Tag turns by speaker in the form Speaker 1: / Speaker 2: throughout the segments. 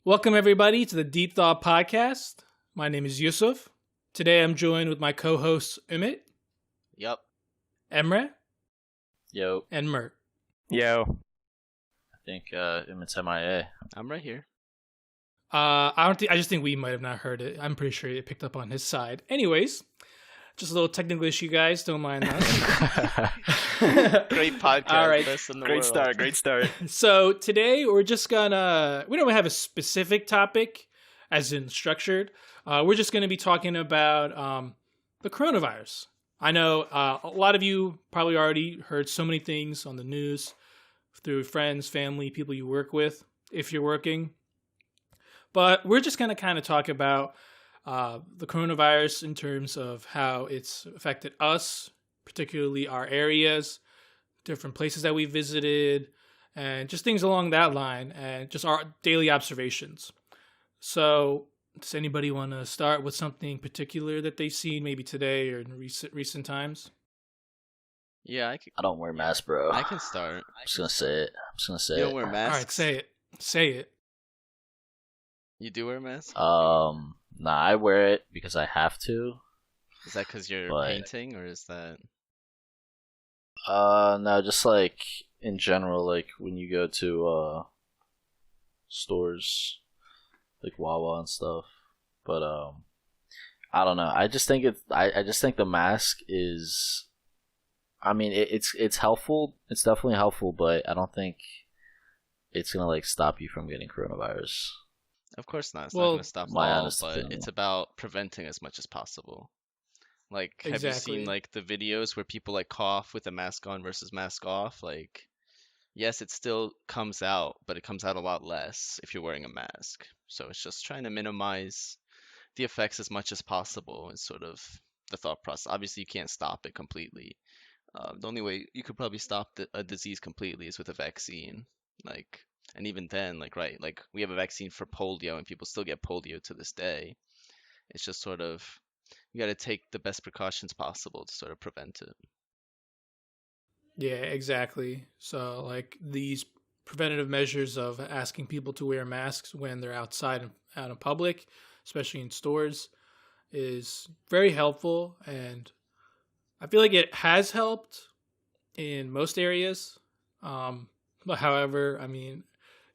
Speaker 1: Welcome, everybody, to the DeepThought podcast. My name is Yusuf. Today I'm joined with my co-hosts Umit,
Speaker 2: Yup.
Speaker 1: Emre,
Speaker 3: Yo.
Speaker 1: and Mert.
Speaker 4: Yo.
Speaker 3: I think Umit's MIA.
Speaker 2: I'm right here.
Speaker 1: I just think we might have not heard it. I'm pretty sure it picked up on his side. Anyways, just a little technical issue, guys. Don't mind that.
Speaker 2: Great podcast.
Speaker 1: All right.
Speaker 2: Best in the
Speaker 4: Great
Speaker 2: world.
Speaker 4: start. Great start.
Speaker 1: So today we're just gonna, we don't have a specific topic as in structured. We're just gonna be talking about the coronavirus. I know a lot of you probably already heard so many things on the news through friends, family, people you work with, if you're working. But we're just gonna kind of talk about the coronavirus in terms of how it's affected us, particularly our areas, different places that we visited, and just things along that line, and just our daily observations. So, does anybody want to start with something particular that they've seen maybe today or in recent times?
Speaker 2: Yeah,
Speaker 3: I don't wear masks, bro.
Speaker 2: I can start.
Speaker 3: I'm just gonna say it.
Speaker 2: You don't wear
Speaker 1: All
Speaker 2: masks?
Speaker 1: right, say it. Say it.
Speaker 2: You do wear a mask?
Speaker 3: Nah, I wear it because I have to.
Speaker 2: Is that because you're
Speaker 3: but-
Speaker 2: painting, or is that...
Speaker 3: No, just like in general, like when you go to stores, like Wawa and stuff. But I don't know. I just think I just think the mask is. I mean, it's helpful. It's definitely helpful, but I don't think it's gonna like stop you from getting coronavirus.
Speaker 2: Of course not. It's
Speaker 1: Well,
Speaker 2: not going to stop
Speaker 3: my
Speaker 2: all,
Speaker 3: honest
Speaker 2: but
Speaker 3: opinion.
Speaker 2: it's about preventing as much as possible. Like, have you
Speaker 1: Exactly.
Speaker 2: seen, like, the videos where people, like, cough with a mask on versus mask off? Like, yes, it still comes out, but it comes out a lot less if you're wearing a mask. So it's just trying to minimize the effects as much as possible is sort of the thought process. Obviously, you can't stop it completely. The only way you could probably stop a disease completely is with a vaccine. Like, and even then, like, right, like we have a vaccine for polio and people still get polio to this day. It's just sort of, you got to take the best precautions possible to sort of prevent it.
Speaker 1: Yeah, exactly. So, like these preventative measures of asking people to wear masks when they're outside and out in public, especially in stores, is very helpful. And I feel like it has helped in most areas. But however, I mean,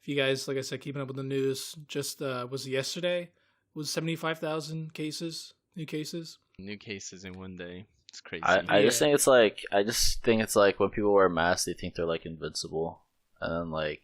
Speaker 1: if you guys, like I said, keeping up with the news, just was it yesterday? Was 75,000 cases, new cases?
Speaker 2: New cases in one day. It's crazy.
Speaker 3: I just think it's like when people wear masks, they think they're like invincible, and then like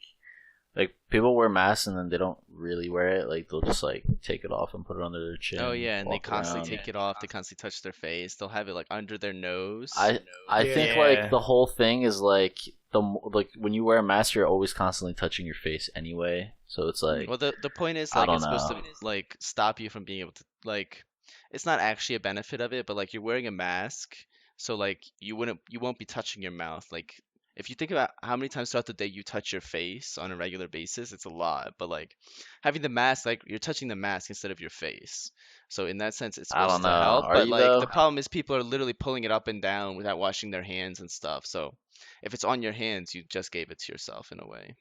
Speaker 3: people wear masks and then they don't really wear it. Like they'll just like take it off and put it under their chin.
Speaker 2: Oh yeah, and they
Speaker 3: walk
Speaker 2: constantly
Speaker 3: around.
Speaker 2: take it off. They constantly touch their face. They'll have it like under their nose.
Speaker 3: I think
Speaker 4: Yeah.
Speaker 3: like the whole thing is like like when you wear a mask, you're always constantly touching your face anyway. So it's like
Speaker 2: Well, the point is
Speaker 3: I
Speaker 2: like
Speaker 3: don't
Speaker 2: it's supposed to
Speaker 3: know.
Speaker 2: like stop you from being able to like. It's not actually a benefit of it, but like you're wearing a mask, so like you won't be touching your mouth. Like if you think about how many times throughout the day you touch your face on a regular basis, it's a lot. But like having the mask, like you're touching the mask instead of your face. So in that sense, it's
Speaker 3: I
Speaker 2: supposed
Speaker 3: don't
Speaker 2: to
Speaker 3: know.
Speaker 2: help.
Speaker 3: Are
Speaker 2: But
Speaker 3: you
Speaker 2: like
Speaker 3: though?
Speaker 2: the problem is people are literally pulling it up and down without washing their hands and stuff. So if it's on your hands, you just gave it to yourself in a way.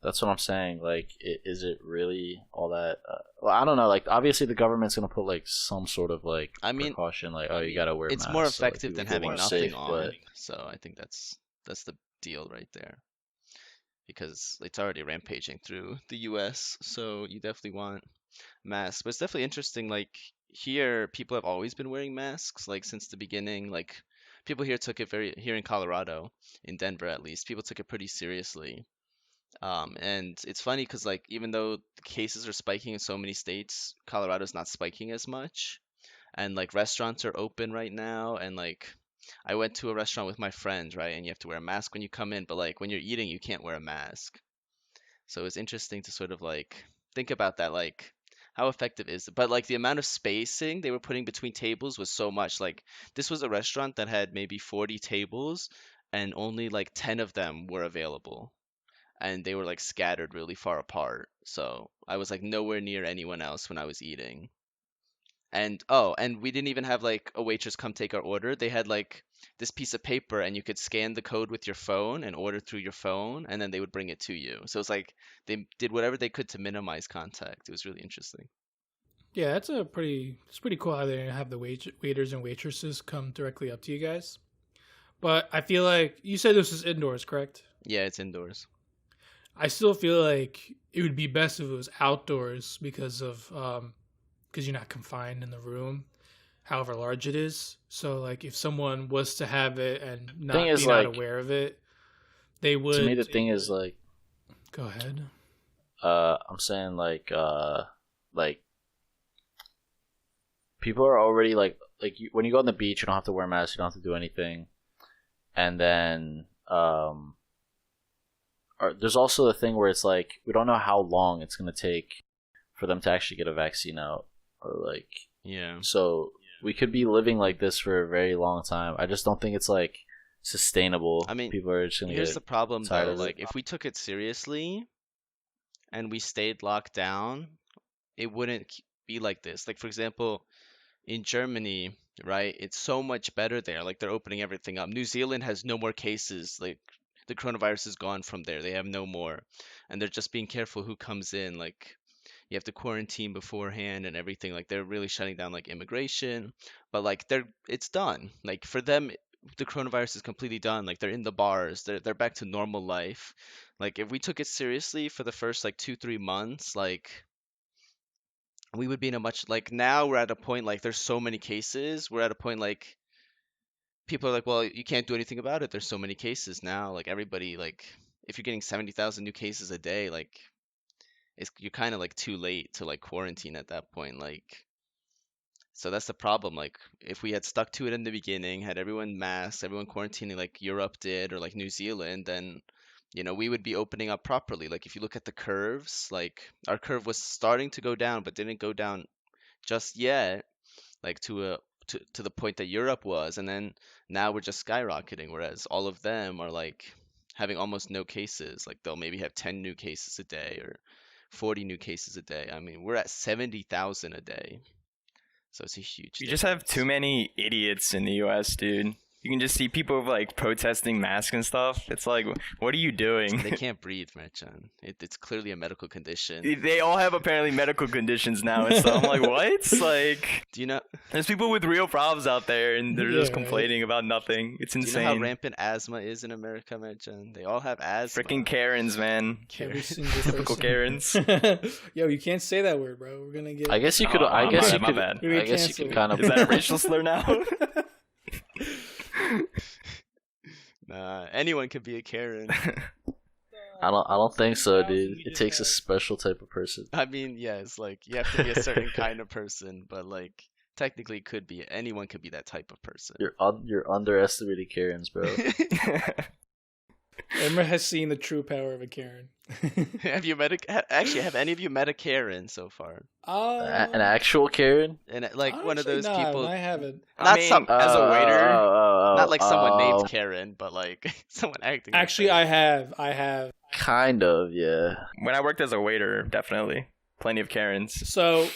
Speaker 3: That's what I'm saying. Like, is it really all that? Well, I don't know. Like, obviously, the government's gonna put like some sort of like
Speaker 2: I mean,
Speaker 3: precaution, like, oh, you gotta wear.
Speaker 2: It's
Speaker 3: masks,
Speaker 2: more
Speaker 3: so, like,
Speaker 2: effective
Speaker 3: people
Speaker 2: than
Speaker 3: feel
Speaker 2: having
Speaker 3: more
Speaker 2: nothing
Speaker 3: safe,
Speaker 2: on.
Speaker 3: but
Speaker 2: So I think that's the deal right there. Because it's already rampaging through the US, so you definitely want masks. But it's definitely interesting, like here people have always been wearing masks, like since the beginning. Like people here took it here in Colorado, in Denver at least, people took it pretty seriously. And it's funny because like even though the cases are spiking in so many states, Colorado's not spiking as much. And like restaurants are open right now, and like I went to a restaurant with my friends, right? And you have to wear a mask when you come in, but like when you're eating, you can't wear a mask. So it's interesting to sort of like think about that, like how effective is it? But like the amount of spacing they were putting between tables was so much. Like this was a restaurant that had maybe 40 tables and only like 10 of them were available. And they were like scattered really far apart. So I was like nowhere near anyone else when I was eating. And we didn't even have like a waitress come take our order. They had like this piece of paper, and you could scan the code with your phone and order through your phone, and then they would bring it to you. So it's like they did whatever they could to minimize contact. It was really interesting.
Speaker 1: Yeah, it's pretty cool how they have the waiters and waitresses come directly up to you guys. But I feel like you said this is indoors, correct?
Speaker 2: Yeah, it's indoors.
Speaker 1: I still feel like it would be best if it was outdoors because you're not confined in the room, however large it is. So like if someone was to have it and not aware of it, they would.
Speaker 3: To me, the thing is like.
Speaker 1: Go ahead.
Speaker 3: I'm saying like people are already when you go on the beach, you don't have to wear a mask, you don't have to do anything, and then there's also the thing where it's like we don't know how long it's gonna take for them to actually get a vaccine out, or like so we could be living like this for a very long time. I just don't think it's like sustainable.
Speaker 2: I mean,
Speaker 3: people are just gonna
Speaker 2: here's
Speaker 3: get
Speaker 2: the problem
Speaker 3: tired
Speaker 2: though.
Speaker 3: of it.
Speaker 2: Like if we took it seriously and we stayed locked down, it wouldn't be like this. Like for example, in Germany, right? It's so much better there. Like they're opening everything up. New Zealand has no more cases. Like the coronavirus is gone from there. They have no more. And they're just being careful who comes in. Like you have to quarantine beforehand and everything. Like they're really shutting down like immigration. But like it's done. Like for them the coronavirus is completely done. Like they're in the bars. They're back to normal life. Like if we took it seriously for the first like 2-3 months, like we would be in a much like now we're at a point like there's so many cases. We're at a point like people are like, well, you can't do anything about it. There's so many cases now. Like everybody like if you're getting 70,000 new cases a day, like you're kind of like too late to like quarantine at that point. Like so that's the problem. Like if we had stuck to it in the beginning, had everyone masked, everyone quarantining like Europe did or like New Zealand, then we would be opening up properly. Like if you look at the curves, like our curve was starting to go down, but didn't go down just yet, like to the point that Europe was, and then now we're just skyrocketing, whereas all of them are like having almost no cases. Like they'll maybe have 10 new cases a day or 40 new cases a day. I mean, we're at 70,000 a day. So it's a huge
Speaker 4: You just have too many idiots in the US, dude. You can just see people like protesting masks and stuff. It's like, what are you doing?
Speaker 2: They can't breathe, Merchan. It's clearly a medical condition.
Speaker 4: They all have apparently medical conditions now and stuff. I'm like, what? Like,
Speaker 2: do you know?
Speaker 4: There's people with real problems out there, and they're just complaining about nothing. It's insane.
Speaker 2: Do you know how rampant asthma is in America, Merchan? They all have asthma.
Speaker 4: Freaking Karens, man. Typical Karens.
Speaker 1: Yo, you can't say that word, bro. We're gonna get.
Speaker 3: I guess you could. I guess you could kind of.
Speaker 4: Is that a racial slur now?
Speaker 2: Nah, anyone could be a Karen.
Speaker 3: I don't think so, dude. It takes a special type of person.
Speaker 2: I mean, yes, like you have to be a certain kind of person, but like technically anyone could be that type of person.
Speaker 3: You're underestimating Karens, bro.
Speaker 1: Emma has seen the true power of a Karen.
Speaker 2: Have any of you met a Karen so far?
Speaker 3: An actual Karen?
Speaker 2: And like one of those people.
Speaker 1: I haven't.
Speaker 2: Not as a waiter. Not like someone named
Speaker 3: Oh.
Speaker 2: Karen, but like someone acting.
Speaker 1: Actually,
Speaker 2: like
Speaker 1: I have.
Speaker 3: Kind of, yeah.
Speaker 4: When I worked as a waiter, definitely. Plenty of Karens.
Speaker 1: So,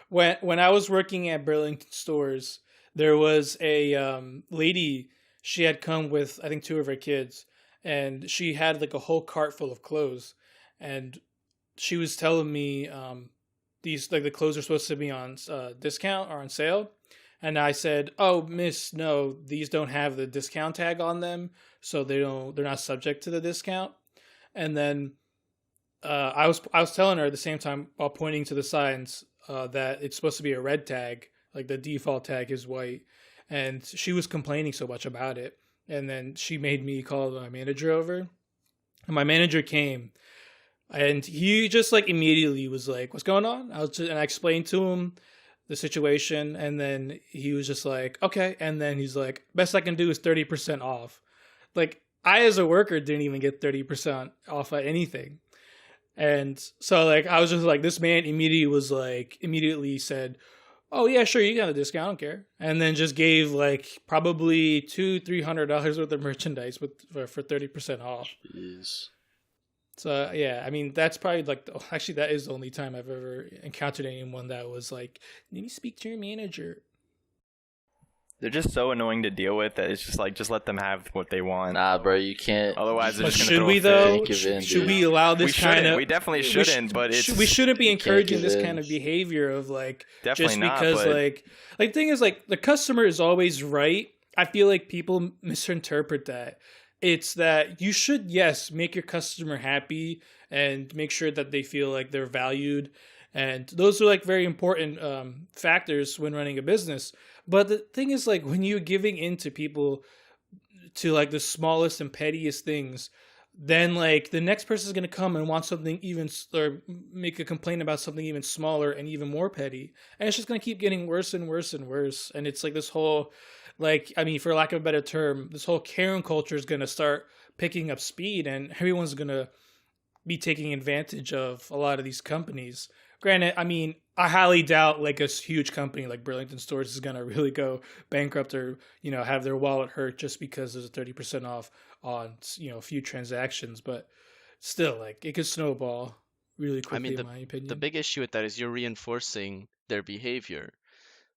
Speaker 1: when I was working at Burlington stores, there was a lady. She had come with I think 2 of her kids, and she had like a whole cart full of clothes, and she was telling me these like the clothes are supposed to be on discount or on sale, and I said, "Oh, miss, no, these don't have the discount tag on them, so they're not subject to the discount." And then I was telling her at the same time while pointing to the signs that it's supposed to be a red tag, like the default tag is white, and she was complaining so much about it. And then she made me call my manager over, and my manager came, and he just like immediately was like, "What's going on?" And I explained to him the situation, and then he was just like, "Okay," and then he's like, "Best I can do is 30% off." Like I, as a worker, didn't even get 30% off of anything. And so like I was just like, this man immediately said, "Oh yeah, sure, you got a discount, I don't care." And then just gave like probably $200-300 worth of merchandise for 30% off.
Speaker 3: Jeez.
Speaker 1: So yeah, I mean that's probably like actually that is the only time I've ever encountered anyone that was like, "Let me speak to your manager."
Speaker 4: They're just so annoying to deal with that it's just like just let them have what they want.
Speaker 3: Nah, bro, you can't.
Speaker 4: Otherwise, they're
Speaker 1: But
Speaker 4: just gonna
Speaker 1: should
Speaker 4: throw
Speaker 1: we
Speaker 4: a fit.
Speaker 1: though?
Speaker 3: Can't give in,
Speaker 1: Should
Speaker 3: dude.
Speaker 1: we allow this
Speaker 4: We shouldn't.
Speaker 1: kind of?
Speaker 4: We definitely shouldn't. But it's
Speaker 1: we shouldn't be
Speaker 3: You can't
Speaker 1: encouraging
Speaker 3: give
Speaker 1: this
Speaker 3: in.
Speaker 1: kind of behavior of like
Speaker 4: definitely
Speaker 1: just
Speaker 4: not.
Speaker 1: because
Speaker 4: But
Speaker 1: like the thing is like the customer is always right. I feel like people misinterpret that. It's that you should yes make your customer happy and make sure that they feel like they're valued, and those are like very important factors when running a business. But the thing is like when you're giving in to people to like the smallest and pettiest things, then like the next person is going to come and want something even or make a complaint about something even smaller and even more petty, and it's just going to keep getting worse and worse and worse. And it's like this whole like I mean for lack of a better term, this whole Karen culture is going to start picking up speed, and everyone's going to be taking advantage of a lot of these companies. Granted, I mean, I highly doubt like a huge company like Burlington Stores is gonna really go bankrupt or have their wallet hurt just because there's a 30% off on a few transactions. But still, like it could snowball really
Speaker 2: I
Speaker 1: quickly,
Speaker 2: mean,
Speaker 1: in my opinion.
Speaker 2: the big issue with that is you're reinforcing their behavior.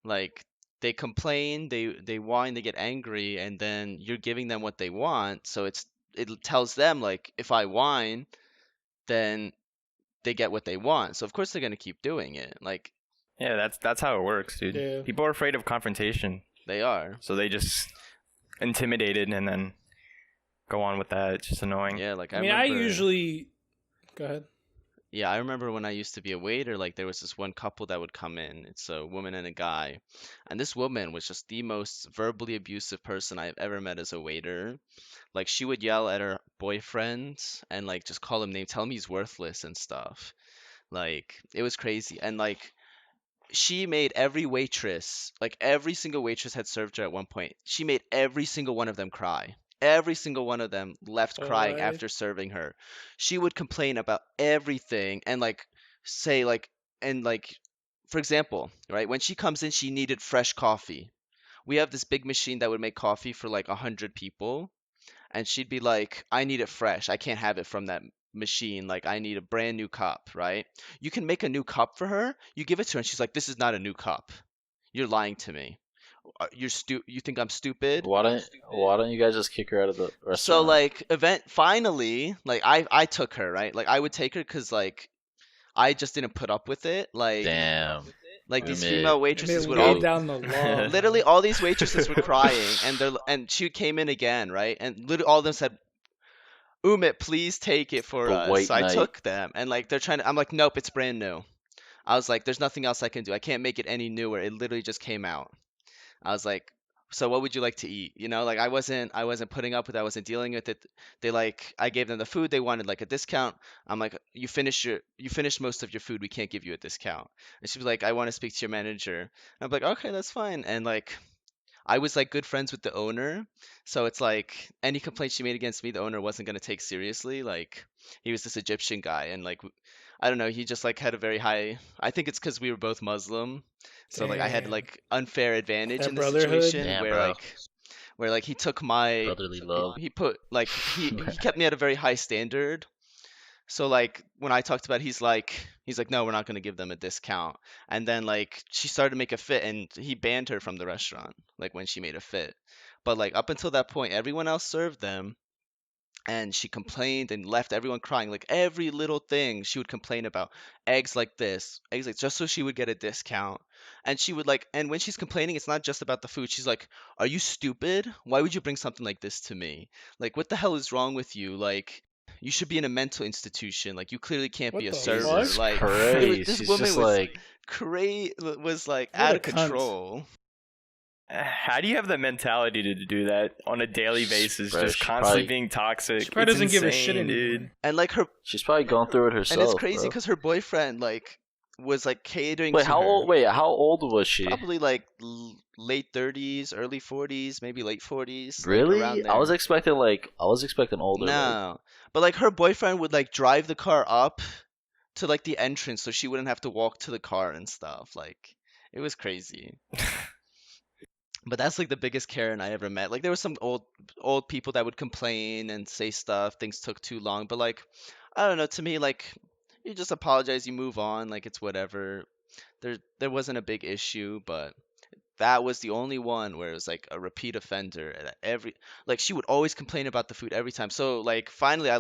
Speaker 2: Like they complain, they whine, they get angry, and then you're giving them what they want. So it tells them like if I whine, then they get what they want. So of course they're gonna keep doing it. Like
Speaker 4: yeah, that's how it works, dude.
Speaker 1: Yeah.
Speaker 4: People are afraid of confrontation,
Speaker 2: they are.
Speaker 4: so they just intimidated and then go on with that. It's just annoying.
Speaker 2: Yeah, like
Speaker 1: I mean, I
Speaker 2: remember,
Speaker 1: usually go ahead.
Speaker 2: yeah, I remember when I used to be a waiter, like there was this one couple that would come in. It's a woman and a guy. And this woman was just the most verbally abusive person I've ever met as a waiter. Like she would yell at her boyfriend and like just call him names, tell him he's worthless and stuff. Like it was crazy. And like she made every waitress, like every single waitress had served her at one point. She made every single one of them cry. Every single one of them left crying
Speaker 1: Alright.
Speaker 2: after serving her. She would complain about everything and like say like and like for example, right? When she comes in, she needed fresh coffee. We have this big machine that would make coffee for like 100 people, and she'd be like, I need it fresh. I can't have it from that machine. Like, I need a brand new cup, right? You can make a new cup for her. You give it to her, and she's like, this is not a new cup. You're lying to me. You think I'm stupid?
Speaker 3: Why don't you guys just kick her out of the restaurant?
Speaker 2: So like finally, like I took her, right? Like I would take her because like I just didn't put up with it. Like
Speaker 3: Damn.
Speaker 2: like these
Speaker 3: Umit.
Speaker 2: female
Speaker 1: They
Speaker 2: waitresses would
Speaker 1: laid
Speaker 2: all
Speaker 1: down the law.
Speaker 2: literally all these waitresses were crying, and she came in again, right? And literally all of them said, Umit, please take it for
Speaker 3: The
Speaker 2: us.
Speaker 3: white
Speaker 2: So I
Speaker 3: knight.
Speaker 2: took them, and like they're trying to, I'm like, nope, it's brand new. I was like, there's nothing else I can do. I can't make it any newer. It literally just came out. I was like, so what would you like to eat? Like I wasn't putting up with it. I wasn't dealing with it. I gave them the food. They wanted like a discount. I'm like, you finished most of your food. We can't give you a discount. And she was like, I want to speak to your manager. I'm like, okay, that's fine. And like, I was like good friends with the owner, so it's like any complaint she made against me, the owner wasn't gonna take seriously. Like he was this Egyptian guy, and like I don't know, he just like had a very high. I think it's because we were both Muslim, so like I had
Speaker 1: Damn.
Speaker 2: like unfair advantage
Speaker 1: That
Speaker 2: in the
Speaker 1: brotherhood?
Speaker 2: situation
Speaker 3: Damn,
Speaker 2: where
Speaker 3: bro.
Speaker 2: like he took my
Speaker 3: Brotherly love.
Speaker 2: he put like he kept me at a very high standard. So like when I talked about it, he's like no, we're not gonna give them a discount. And then like she started to make a fit, and he banned her from the restaurant like when she made a fit. But like up until that point, everyone else served them, and she complained and left everyone crying. Like every little thing she would complain about. Eggs like this, eggs like just so she would get a discount. And she would like, and when she's complaining, it's not just about the food. She's like, are you stupid? Why would you bring something like this to me? Like what the hell is wrong with you? Like you should be in a mental institution. Like you clearly can't
Speaker 1: What
Speaker 2: be a
Speaker 1: the
Speaker 2: server.
Speaker 1: fuck?
Speaker 3: Jesus
Speaker 2: Like
Speaker 3: Christ.
Speaker 2: this
Speaker 3: She's
Speaker 2: woman
Speaker 3: just
Speaker 2: was
Speaker 3: like,
Speaker 2: was like
Speaker 1: What
Speaker 2: out
Speaker 1: a
Speaker 2: of
Speaker 1: cunt.
Speaker 2: control.
Speaker 4: How do you have the mentality to do that on a daily basis?
Speaker 3: Bro,
Speaker 4: Just
Speaker 3: she
Speaker 4: constantly
Speaker 3: probably-
Speaker 4: being toxic.
Speaker 1: She probably
Speaker 4: It's
Speaker 1: doesn't give a shit
Speaker 4: insane,
Speaker 1: anymore.
Speaker 4: dude.
Speaker 2: And like her,
Speaker 3: she's probably going through it herself.
Speaker 2: and it's crazy
Speaker 3: bro.
Speaker 2: because her boyfriend like was like catering
Speaker 3: Wait,
Speaker 2: to
Speaker 3: how
Speaker 2: her.
Speaker 3: old? Wait, how old was she?
Speaker 2: Probably like late 30s, early 40s, maybe late 40s. Like,
Speaker 3: Really?
Speaker 2: around
Speaker 3: I was
Speaker 2: there.
Speaker 3: expecting older. like-
Speaker 2: No, but like her boyfriend would like drive the car up to like the entrance so she wouldn't have to walk to the car and stuff. Like it was crazy. But that's like the biggest Karen I ever met. Like there were some old people that would complain and say stuff, things took too long, but like I don't know. To me, like, you just apologize, you move on, like it's whatever. There wasn't a big issue, but that was the only one where it was like a repeat offender and every like she would always complain about the food every time. So like finally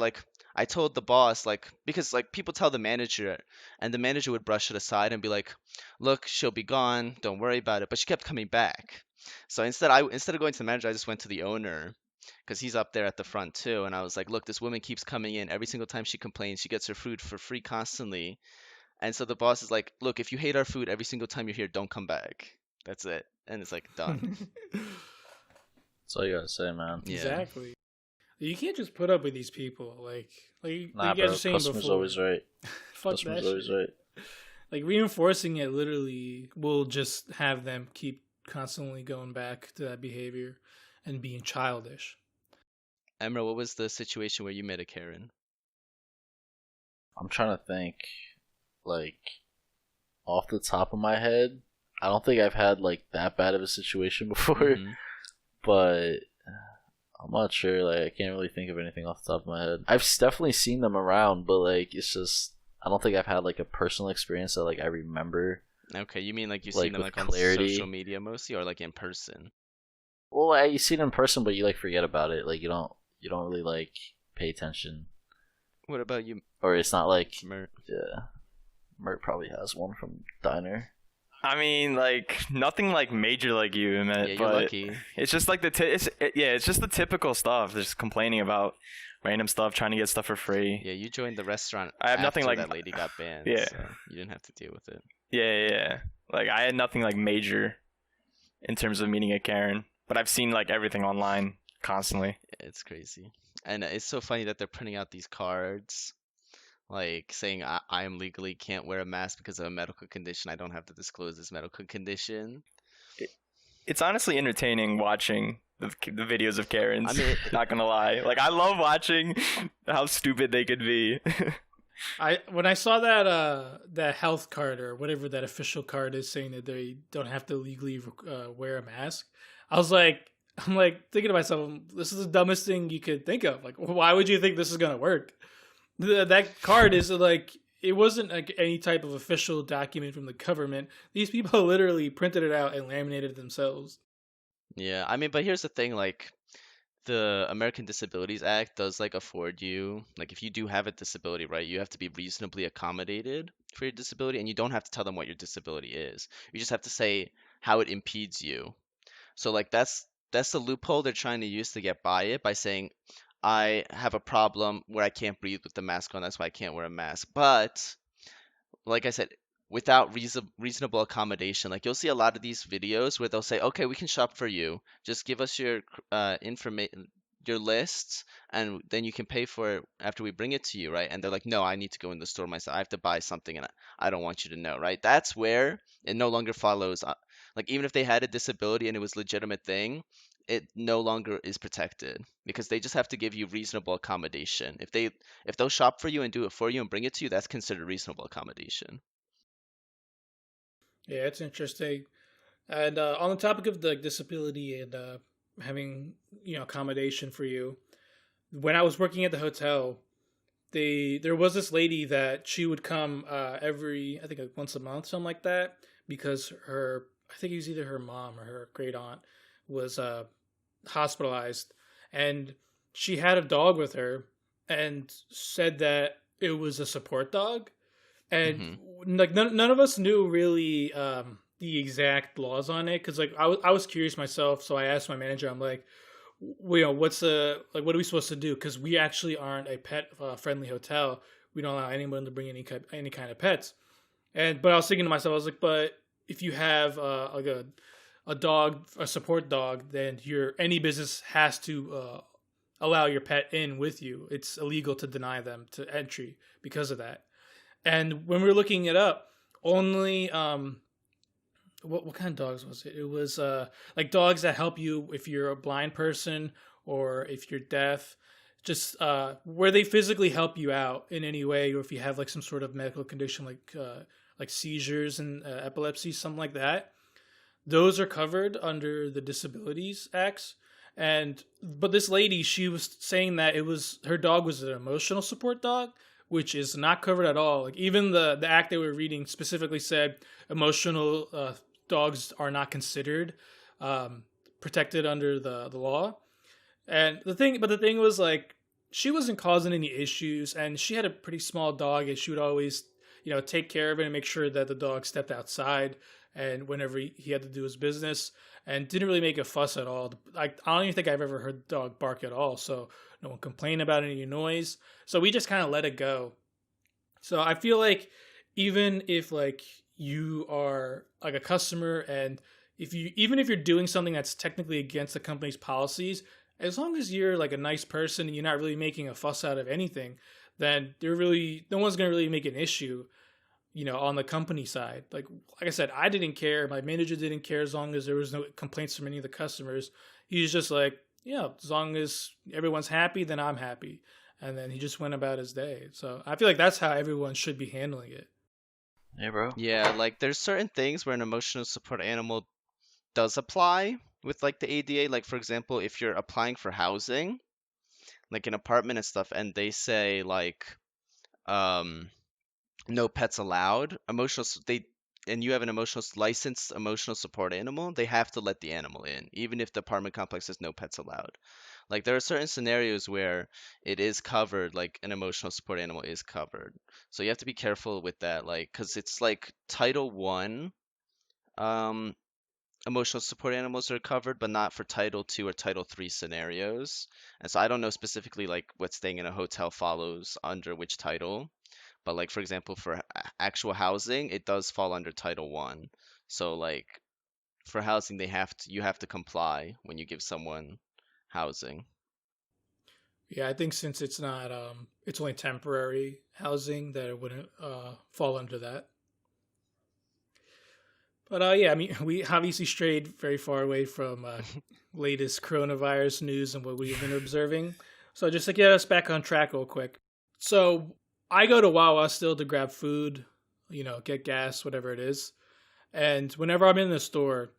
Speaker 2: I told the boss like because like people tell the manager and the manager would brush it aside and be like, "Look, she'll be gone. Don't worry about it." But she kept coming back. So instead of going to the manager, I just went to the owner because he's up there at the front too. And I was like, "Look, this woman keeps coming in every single time she complains. She gets her food for free constantly." And so the boss is like, "Look, if you hate our food every single time you're here, don't come back." That's it. And it's like done.
Speaker 3: That's all you gotta say, man.
Speaker 2: Yeah.
Speaker 1: Exactly. You can't just put up with these people.
Speaker 3: Nah,
Speaker 1: you guys
Speaker 3: bro.
Speaker 1: were saying
Speaker 3: Customer's
Speaker 1: before.
Speaker 3: always right.
Speaker 1: Fuck
Speaker 3: Customer's
Speaker 1: that
Speaker 3: always
Speaker 1: shit.
Speaker 3: right.
Speaker 1: Like reinforcing it literally will just have them keep constantly going back to that behavior and being childish.
Speaker 2: Emra, what was the situation where you met a Karen?
Speaker 3: I'm trying to think, like, off the top of my head, I don't think I've had like that bad of a situation before,
Speaker 2: Mhm.
Speaker 3: but I'm not sure. Like, I can't really think of anything off the top of my head. I've definitely seen them around, but like, it's just I don't think I've had like a personal experience that like I remember.
Speaker 2: Okay, you mean like you've
Speaker 3: Like,
Speaker 2: seen them
Speaker 3: with
Speaker 2: like on
Speaker 3: clarity.
Speaker 2: social media mostly or like in person?
Speaker 3: Well, you see it in person, but you like forget about it. Like, you don't really like pay attention,
Speaker 2: What about you,
Speaker 3: or it's not like
Speaker 2: Mert?
Speaker 3: yeah. Mert probably has one from Diner.
Speaker 4: I mean, like nothing like major like you, Emmett,
Speaker 2: Yeah, you're
Speaker 4: but
Speaker 2: lucky.
Speaker 4: it's just like it's just the typical stuff. Just complaining about random stuff, trying to get stuff for free.
Speaker 2: Yeah, you joined the restaurant
Speaker 4: I have nothing
Speaker 2: after
Speaker 4: like-
Speaker 2: that lady got banned,
Speaker 4: Yeah.
Speaker 2: so you didn't have to deal with it.
Speaker 4: Yeah. Like I had nothing like major in terms of meeting a Karen, but I've seen like everything online constantly.
Speaker 2: Yeah, it's crazy. And it's so funny that they're printing out these cards like saying I am legally can't wear a mask because of a medical condition. I don't have to disclose this medical condition.
Speaker 4: It's honestly entertaining watching the videos of Karens.
Speaker 2: I mean,
Speaker 4: not gonna lie, like I love watching how stupid they could be.
Speaker 1: When I saw that health card or whatever that official card is saying that they don't have to legally wear a mask, I'm like thinking to myself, this is the dumbest thing you could think of. Like, why would you think this is gonna work? That card is like it wasn't like any type of official document from the government. These people literally printed it out and laminated it themselves.
Speaker 2: yeah, I mean, but here's the thing, like the American Disabilities Act does like afford you, like if you do have a disability, right, you have to be reasonably accommodated for your disability and you don't have to tell them what your disability is. You just have to say how it impedes you. So like that's the loophole they're trying to use to get by it by saying I have a problem where I can't breathe with the mask on, that's why I can't wear a mask. But like I said, without reasonable accommodation, like you'll see a lot of these videos where they'll say, "Okay, we can shop for you. Just give us your information, your lists, and then you can pay for it after we bring it to you, right?" And they're like, "No, I need to go in the store myself. I have to buy something, and I don't want you to know," right? That's where it no longer follows. Like even if they had a disability and it was a legitimate thing, it no longer is protected because they just have to give you reasonable accommodation. If they'll shop for you and do it for you and bring it to you, that's considered reasonable accommodation.
Speaker 1: Yeah, it's interesting. And on the topic of the disability and having accommodation for you, when I was working at the hotel, there was this lady that she would come every I think like once a month, something like that, because I think it was either her mom or her great aunt was hospitalized, and she had a dog with her, and said that it was a support dog, and like none of us knew really the exact laws on it because like I was curious myself, so I asked my manager. I'm like, what are we supposed to do? Because we actually aren't a pet friendly hotel. We don't allow anyone to bring any kind of pets. But I was thinking to myself, I was like, but if you have like a dog, a support dog, then any business has to allow your pet in with you. It's illegal to deny them to entry because of that. And when we were looking it up, only what kind of dogs was it? It was like dogs that help you if you're a blind person or if you're deaf, just where they physically help you out in any way, or if you have like some sort of medical condition like seizures and epilepsy, something like that. Those are covered under the Disabilities Acts. But this lady, she was saying that her dog was an emotional support dog, which is not covered at all. Like even the act that we're reading specifically said emotional dogs are not considered protected under the law. And the thing was like she wasn't causing any issues, and she had a pretty small dog, and she would always, take care of it and make sure that the dog stepped outside and whenever he had to do his business, and didn't really make a fuss at all. Like I don't even think I've ever heard the dog bark at all, so no one complained about any noise. So we just kind of let it go. So I feel like even if like you are like a customer, and even if you're doing something that's technically against the company's policies, as long as you're like a nice person and you're not really making a fuss out of anything, then no one's gonna really make an issue, on the company side. Like I said, I didn't care. My manager didn't care as long as there was no complaints from any of the customers. He was just like, as long as everyone's happy, then I'm happy. And then he just went about his day. So I feel like that's how everyone should be handling it.
Speaker 3: Yeah, bro.
Speaker 2: Yeah, like there's certain things where an emotional support animal does apply with like the ADA. Like for example, if you're applying for housing, like an apartment and stuff, and they say like no pets allowed, and you have an licensed emotional support animal, they have to let the animal in, even if the apartment complex says no pets allowed. Like there are certain scenarios where it is covered, like an emotional support animal is covered. So you have to be careful with that, like, because it's like Title One, emotional support animals are covered, but not for Title II or Title III scenarios. And so I don't know specifically like what staying in a hotel follows under which title. But like for example, for actual housing, it does fall under Title One. So like for housing, you have to comply when you give someone housing.
Speaker 1: Yeah, I think since it's not it's only temporary housing, that it wouldn't fall under that. But yeah, I mean, we obviously strayed very far away from latest coronavirus news and what we've been observing. So just to get us back on track real quick. So I go to Wawa still to grab food, get gas, whatever it is. And whenever I'm in the store,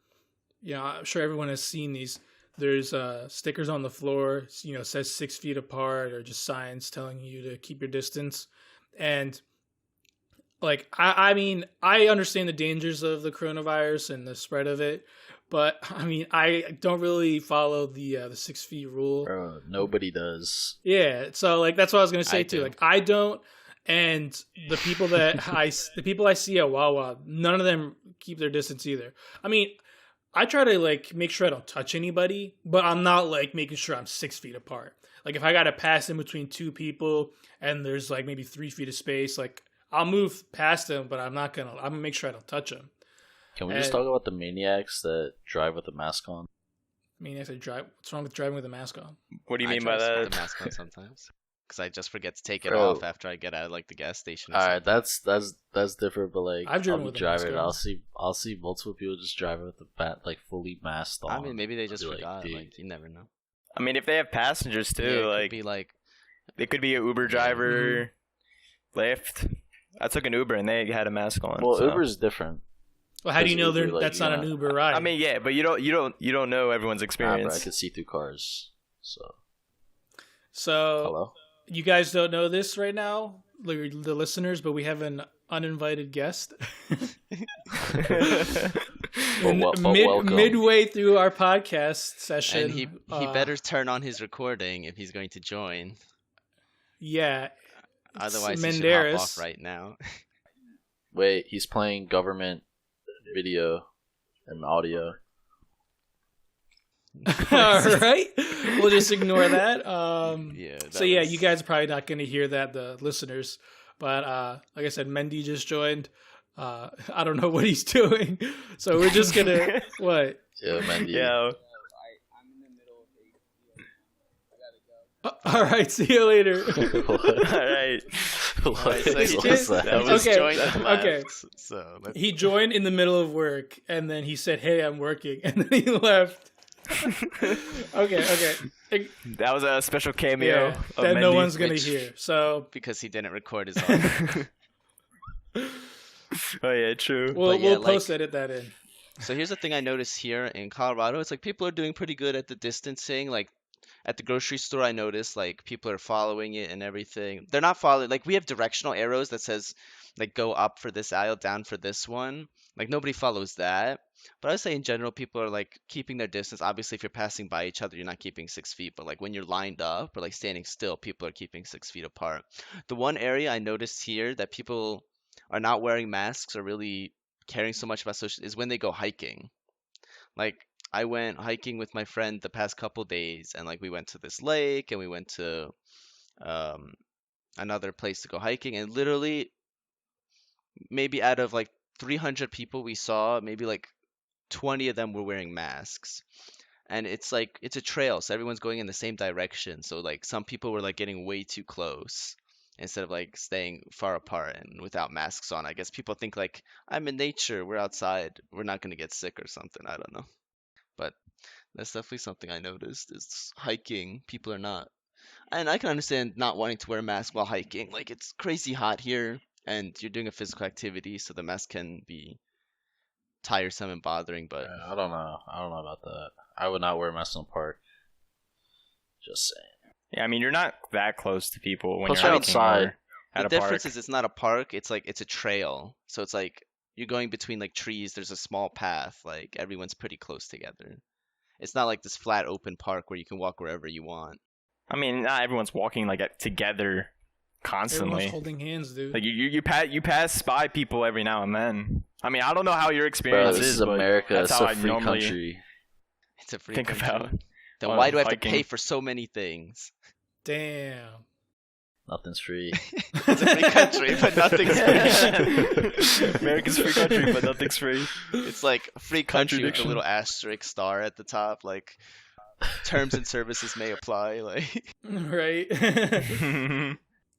Speaker 1: I'm sure everyone has seen these. There's stickers on the floor, says 6 feet apart, or just signs telling you to keep your distance. And like, I mean, I understand the dangers of the coronavirus and the spread of it, but I mean, I don't really follow the 6 feet rule.
Speaker 3: Bro, nobody does.
Speaker 1: Yeah, so like that's what I was gonna say too.
Speaker 2: do.
Speaker 1: Like I don't, and the people I see at Wawa, none of them keep their distance either. I mean, I try to like make sure I don't touch anybody, but I'm not like making sure I'm 6 feet apart. Like if I gotta pass in between two people and there's like maybe 3 feet of space, like I'll move past them, but I'm gonna make sure I don't touch them.
Speaker 3: Can we just talk about the maniacs that drive with a mask on?
Speaker 1: Maniacs that drive. What's wrong with driving with a mask on?
Speaker 4: What do you
Speaker 2: I
Speaker 4: mean
Speaker 2: try
Speaker 4: by
Speaker 2: to put
Speaker 4: that?
Speaker 2: the mask on sometimes because I just forget to take it
Speaker 3: Bro.
Speaker 2: off after I get out of like the gas station. Or
Speaker 3: All right,
Speaker 2: something.
Speaker 3: that's different. But like,
Speaker 1: I've driven
Speaker 3: I'll be
Speaker 1: with a mask
Speaker 3: driving.
Speaker 1: on.
Speaker 3: I'll see multiple people just driving with the like fully masked on.
Speaker 2: I mean, maybe they
Speaker 3: I'll
Speaker 2: just
Speaker 3: be
Speaker 2: forgot.
Speaker 3: dude.
Speaker 2: Like you never know.
Speaker 4: I mean, if they have passengers too,
Speaker 2: Yeah, it
Speaker 4: like
Speaker 2: could be like
Speaker 4: they could be an Uber driver, Lyft. I took an Uber and they had a mask on.
Speaker 3: Well,
Speaker 4: so.
Speaker 3: Uber's different.
Speaker 1: Well, how do you know
Speaker 3: Uber, like,
Speaker 1: that's not an Uber ride?
Speaker 4: I mean, yeah, but you don't know everyone's
Speaker 3: Bro, I
Speaker 4: experience.
Speaker 3: could see through cars. So
Speaker 1: So
Speaker 3: hello.
Speaker 1: you guys don't know this right now, the listeners, but we have an uninvited guest.
Speaker 3: Welcome.
Speaker 1: Midway through our podcast session,
Speaker 2: and he better turn on his recording if he's going to join.
Speaker 1: Yeah.
Speaker 2: Otherwise, he should
Speaker 1: Menderes.
Speaker 2: hop off right now.
Speaker 3: Wait, he's playing government video and audio.
Speaker 1: All right, we'll just ignore that.
Speaker 2: Yeah.
Speaker 1: So yeah, you guys are probably not going to hear that, the listeners. But like I said, Mendy just joined. I don't know what he's doing, so we're just gonna what?
Speaker 3: Yeah, Mendy.
Speaker 4: Yeah.
Speaker 1: All right, see you later.
Speaker 3: What?
Speaker 4: All right.
Speaker 3: What
Speaker 2: so
Speaker 3: is
Speaker 2: he
Speaker 1: just-
Speaker 3: that?
Speaker 2: He just
Speaker 1: Okay,
Speaker 2: joined and left,
Speaker 1: okay.
Speaker 2: So let's
Speaker 1: He joined in the middle of work, and then he said, "Hey, I'm working," and then he left. Okay.
Speaker 4: That was a special cameo.
Speaker 1: Yeah,
Speaker 4: of
Speaker 1: that no
Speaker 4: Mendy.
Speaker 1: one's gonna
Speaker 2: Which-
Speaker 1: hear. So
Speaker 2: because he didn't record his audio.
Speaker 4: Oh yeah, true.
Speaker 1: we'll
Speaker 2: yeah,
Speaker 1: post edit that in.
Speaker 2: So here's the thing I noticed here in Colorado. It's like people are doing pretty good at the distancing. Like at the grocery store, I noticed like people are following it and everything. They're not following, like we have directional arrows that says like go up for this aisle, down for this one. Like nobody follows that. But I would say in general, people are like keeping their distance. Obviously, if you're passing by each other, you're not keeping 6 feet. But like when you're lined up or like standing still, people are keeping 6 feet apart. The one area I noticed here that people are not wearing masks or really caring so much about social is when they go hiking. Like I went hiking with my friend the past couple days, and like we went to this lake and we went to um, another place to go hiking, and literally maybe out of like 300 people we saw, maybe like 20 of them were wearing masks. And it's like it's a trail, so everyone's going in the same direction. So like some people were like getting way too close instead of like staying far apart and without masks on. I guess people think like I'm in nature, we're outside, we're not gonna get sick or something. I don't know. But that's definitely something I noticed is hiking, people are not. And I can understand not wanting to wear a mask while hiking. Like it's crazy hot here and you're doing a physical activity, so the mask can be tiresome and bothering, but
Speaker 3: Yeah, I don't know. I don't know about that. I would not wear a mask in the park. Just saying.
Speaker 4: Yeah, I mean, you're not that close to people when
Speaker 3: Plus
Speaker 4: you're
Speaker 3: you're
Speaker 4: hiking
Speaker 3: outside.
Speaker 4: or at
Speaker 2: the
Speaker 4: a
Speaker 2: difference
Speaker 4: park.
Speaker 2: is it's not a park, it's like it's a trail. So it's like you're going between like trees, there's a small path, like everyone's pretty close together. It's not like this flat open park where you can walk wherever you want.
Speaker 4: I mean, not everyone's walking like together constantly.
Speaker 1: Everyone's holding hands, dude.
Speaker 4: Like you pass by people every now and then. I mean, I don't know how your
Speaker 3: Bro,
Speaker 4: experience
Speaker 3: this is
Speaker 4: but
Speaker 3: America.
Speaker 4: that's
Speaker 3: It's
Speaker 4: how
Speaker 3: a
Speaker 4: I
Speaker 3: free
Speaker 4: normally
Speaker 3: country.
Speaker 2: It's a free
Speaker 4: think
Speaker 2: country.
Speaker 4: about.
Speaker 2: Then
Speaker 4: while
Speaker 2: why do I have to
Speaker 4: hiking.
Speaker 2: pay for so many things?
Speaker 1: Damn.
Speaker 3: Nothing's free.
Speaker 2: It's a free country, but nothing's free.
Speaker 4: America's free country, but nothing's free.
Speaker 2: It's like a free country with a
Speaker 4: Contradiction.
Speaker 2: little asterisk star at the top, like terms and services may apply. Like
Speaker 1: Right.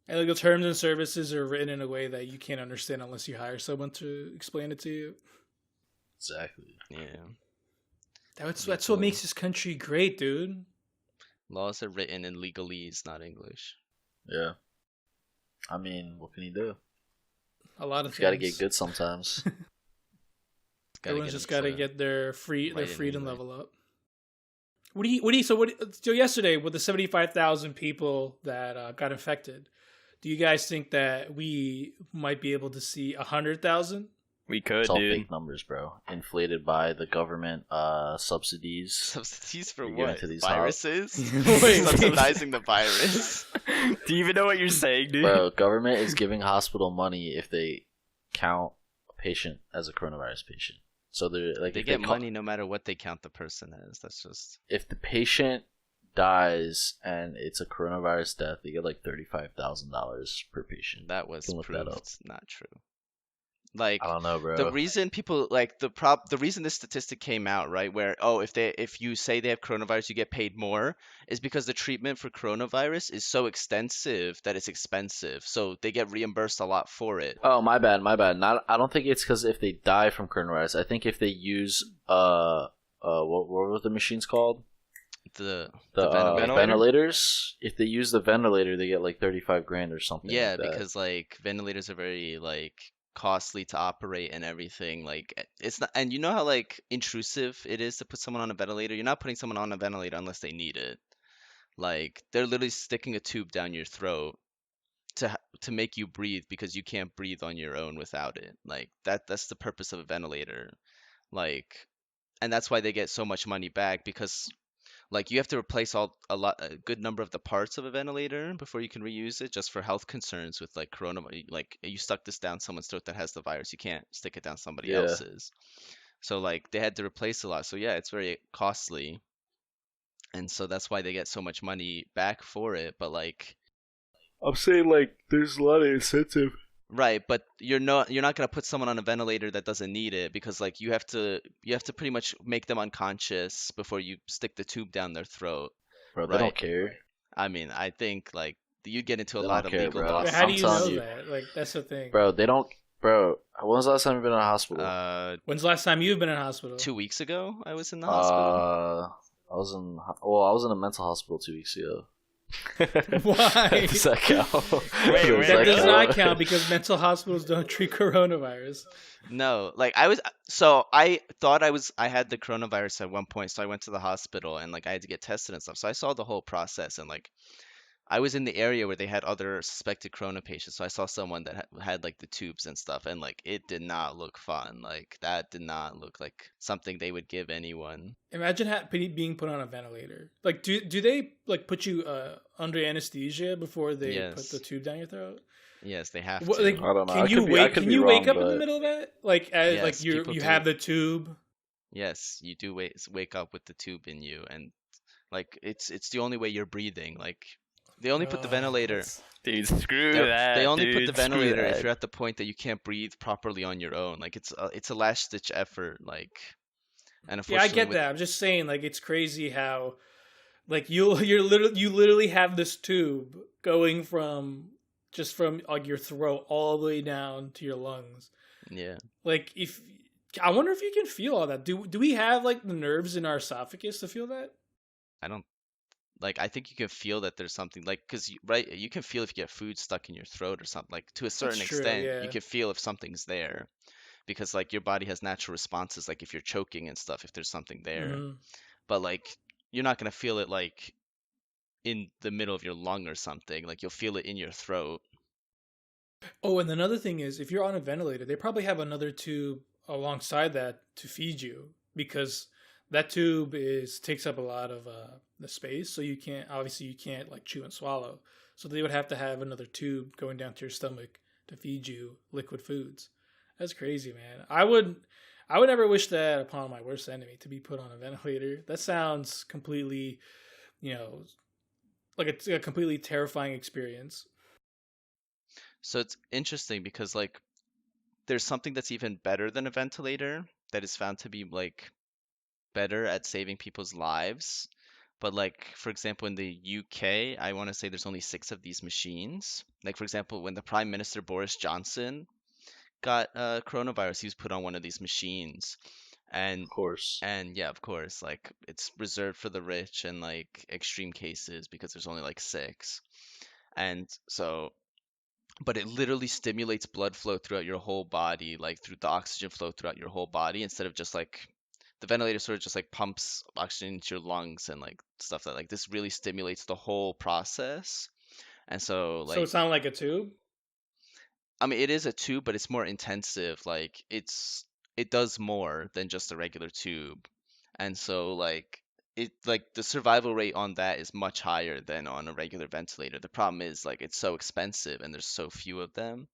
Speaker 1: And like the terms and services are written in a way that you can't understand unless you hire someone to explain it to you.
Speaker 3: Exactly.
Speaker 2: yeah,
Speaker 1: That's what makes this country great, dude.
Speaker 2: laws are written in legalese, not English.
Speaker 3: Yeah. I mean, what can you do?
Speaker 1: A lot of
Speaker 3: You gotta
Speaker 1: things.
Speaker 3: get good sometimes.
Speaker 1: Everyone's just got to get their
Speaker 2: right in
Speaker 1: freedom
Speaker 2: anyway.
Speaker 1: level up. So yesterday with the 75,000 people that got infected, do you guys think that we might be able to see 100,000?
Speaker 4: We could,
Speaker 3: It's all
Speaker 4: dude.
Speaker 3: fake numbers, bro. Inflated by the government subsidies.
Speaker 2: Subsidies for
Speaker 3: You're getting
Speaker 2: what?
Speaker 3: to these
Speaker 2: Viruses?
Speaker 1: Wait.
Speaker 2: Subsidizing the virus?
Speaker 4: Do you even know what you're saying, dude?
Speaker 3: Bro, government is giving hospital money if they count a patient as a coronavirus patient. So they're like,
Speaker 2: They
Speaker 3: if
Speaker 2: get
Speaker 3: ca-
Speaker 2: money no matter what they count the person as. That's just
Speaker 3: If the patient dies and it's a coronavirus death, they get like $35,000 per patient.
Speaker 2: that was
Speaker 3: You can look that
Speaker 2: proved
Speaker 3: up.
Speaker 2: not true. Like
Speaker 3: I don't know, bro.
Speaker 2: the reason people like the reason this statistic came out, right, where if you say they have coronavirus you get paid more, is because the treatment for coronavirus is so extensive that it's expensive. So they get reimbursed a lot for it.
Speaker 3: Oh, my bad. Not. I don't think it's because if they die from coronavirus. I think if they use what were the machines called?
Speaker 2: The
Speaker 3: The
Speaker 2: ventilator.
Speaker 3: ventilators. If they use the ventilator, they get like 35 grand or something.
Speaker 2: Yeah,
Speaker 3: like that.
Speaker 2: because like ventilators are very like costly to operate and everything. Like it's not, and you know how like intrusive it is to put someone on a ventilator. You're not putting someone on a ventilator unless they need it. Like they're literally sticking a tube down your throat to make you breathe because you can't breathe on your own without it. Like that's the purpose of a ventilator. Like, and that's why they get so much money back because like you have to replace a good number of the parts of a ventilator before you can reuse it, just for health concerns with like corona. Like you stuck this down someone's throat that has the virus, you can't stick it down somebody
Speaker 3: Yeah.
Speaker 2: else's. So like they had to replace a lot. So yeah, it's very costly, and so that's why they get so much money back for it. But like
Speaker 3: I'm saying like there's a lot of incentive.
Speaker 2: right, but you're not gonna put someone on a ventilator that doesn't need it because like you have to pretty much make them unconscious before you stick the tube down their throat.
Speaker 3: Bro, they
Speaker 2: Right.
Speaker 3: don't care.
Speaker 2: I mean, I think like you'd get into a
Speaker 3: They
Speaker 2: lot
Speaker 3: don't
Speaker 2: of
Speaker 3: care,
Speaker 2: legal
Speaker 3: bro.
Speaker 1: But
Speaker 2: lawsuits.
Speaker 1: how do
Speaker 3: I'm
Speaker 1: you know
Speaker 3: telling you.
Speaker 1: that? Like, that's the thing.
Speaker 3: Bro, they don't. Bro, when was the last time you've been in a hospital?
Speaker 1: When's the last time you've been in a hospital?
Speaker 2: 2 weeks ago, I was in the hospital.
Speaker 3: I was in a mental hospital 2 weeks ago.
Speaker 1: Why?
Speaker 3: Does that count?
Speaker 4: Wait,
Speaker 3: Does
Speaker 1: That does not
Speaker 3: count?
Speaker 1: count because mental hospitals don't treat coronavirus.
Speaker 2: No, like I thought I had the coronavirus at one point, so I went to the hospital and like I had to get tested and stuff. So I saw the whole process and like I was in the area where they had other suspected corona patients, so I saw someone that had like the tubes and stuff, and like it did not look fun. Like that did not look like something they would give anyone.
Speaker 1: Imagine being put on a ventilator. Like, do they like put you under anesthesia before they put the
Speaker 2: Yes,
Speaker 1: tube down your throat?
Speaker 2: yes, they have
Speaker 1: What, like,
Speaker 2: to.
Speaker 3: I don't know.
Speaker 1: can you
Speaker 3: I
Speaker 1: wake?
Speaker 3: could
Speaker 1: Can
Speaker 3: be
Speaker 1: you
Speaker 3: wrong,
Speaker 1: wake up in the
Speaker 3: but
Speaker 1: middle of that? Like, as like
Speaker 2: Yes,
Speaker 1: you
Speaker 2: people
Speaker 1: you
Speaker 2: do.
Speaker 1: have the tube.
Speaker 2: Yes, you do wake up with the tube in you, and like it's the only way you're breathing. Like they only put the ventilator.
Speaker 1: That's
Speaker 4: Dude, screw
Speaker 2: They
Speaker 4: that,
Speaker 2: only put the
Speaker 4: dude. Screw
Speaker 2: ventilator if
Speaker 4: that.
Speaker 2: you're at the point that you can't breathe properly on your own. Like it's a last ditch effort. Like and
Speaker 1: yeah, I
Speaker 2: unfortunately
Speaker 1: get
Speaker 2: with
Speaker 1: that. I'm just saying, like, it's crazy how like you literally have this tube going from just from like your throat all the way down to your lungs.
Speaker 2: yeah.
Speaker 1: Like, if I wonder if you can feel all that. Do we have like the nerves in our esophagus to feel that?
Speaker 2: I don't like I think you can feel that there's something like because right you can feel if you get food stuck in your throat or something like to a
Speaker 1: That's
Speaker 2: certain
Speaker 1: true.
Speaker 2: extent you
Speaker 1: Yeah.
Speaker 2: can feel if something's there because like your body has natural responses like if you're choking and stuff if there's something there
Speaker 1: Hmm.
Speaker 2: but like you're not gonna feel it like in the middle of your lung or something like you'll feel it in your throat.
Speaker 1: Oh, and another thing is, if you're on a ventilator, they probably have another tube alongside that to feed you because that tube is takes up a lot of the space. So you can't like chew and swallow. So they would have to have another tube going down to your stomach to feed you liquid foods. That's crazy, man. I would never wish that upon my worst enemy to be put on a ventilator. That sounds completely, you know, like a completely terrifying experience.
Speaker 2: So it's interesting because like there's something that's even better than a ventilator that is found to be like better at saving people's lives. But like for example in the UK, I want to say there's only 6 of these machines. Like for example, when the Prime Minister Boris Johnson got coronavirus, he was put on one of these machines. And
Speaker 3: of course.
Speaker 2: and yeah, of course, like it's reserved for the rich and like extreme cases because there's only like 6. And so but it literally stimulates blood flow throughout your whole body, like through the oxygen flow throughout your whole body instead of just like the ventilator sort of just like pumps oxygen into your lungs and like stuff that like this really stimulates the whole process. And so
Speaker 1: So it
Speaker 2: like
Speaker 1: sounded like a tube.
Speaker 2: I mean it is a tube, but it's more intensive. Like it does more than just a regular tube. And so like it like the survival rate on that is much higher than on a regular ventilator. The problem is like it's so expensive and there's so few of them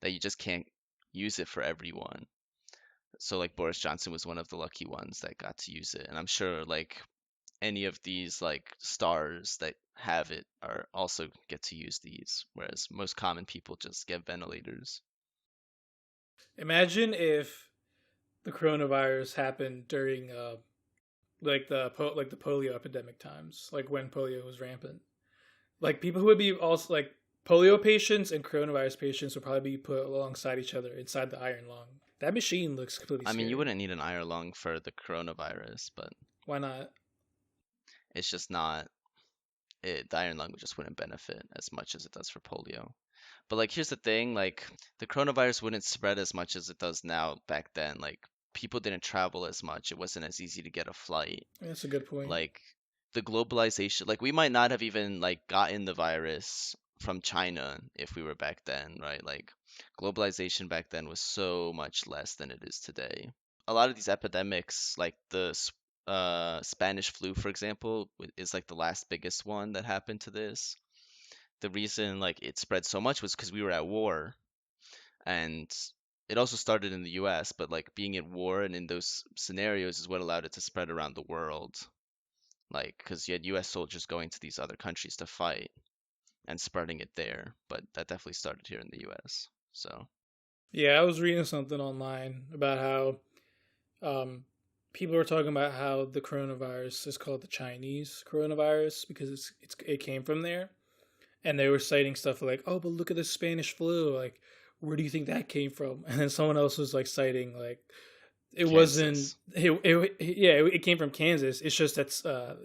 Speaker 2: that you just can't use it for everyone. So like Boris Johnson was one of the lucky ones that got to use it. And I'm sure like any of these like stars that have it are also get to use these, whereas most common people just get ventilators.
Speaker 1: Imagine if the coronavirus happened during like the polio epidemic times, like when polio was rampant. Like people who would be also like polio patients and coronavirus patients would probably be put alongside each other inside the iron lung. That machine looks completely
Speaker 2: I mean, you
Speaker 1: scary.
Speaker 2: wouldn't need an iron lung for the coronavirus, but
Speaker 1: Why not?
Speaker 2: it's just not the iron lung just wouldn't benefit as much as it does for polio. But like here's the thing, like the coronavirus wouldn't spread as much as it does now back then. Like people didn't travel as much. It wasn't as easy to get a flight.
Speaker 1: That's a good point.
Speaker 2: Like the globalization, like we might not have even like gotten the virus from China if we were back then, right? Like globalization back then was so much less than it is today. A lot of these epidemics, like the Spanish flu, for example, is like the last biggest one that happened to this. The reason like it spread so much was because we were at war, and it also started in the US, but like being at war and in those scenarios is what allowed it to spread around the world. Like, because you had US soldiers going to these other countries to fight and spreading it there, but that definitely started here in the US. So,
Speaker 1: Yeah, I was reading something online about how people were talking about how the coronavirus is called the Chinese coronavirus because it came from there, and they were citing stuff like, "Oh, but look at the Spanish flu. Like, where do you think that came from?" And then someone else was like citing like it wasn't.
Speaker 2: Kansas.
Speaker 1: It came from Kansas. It's just that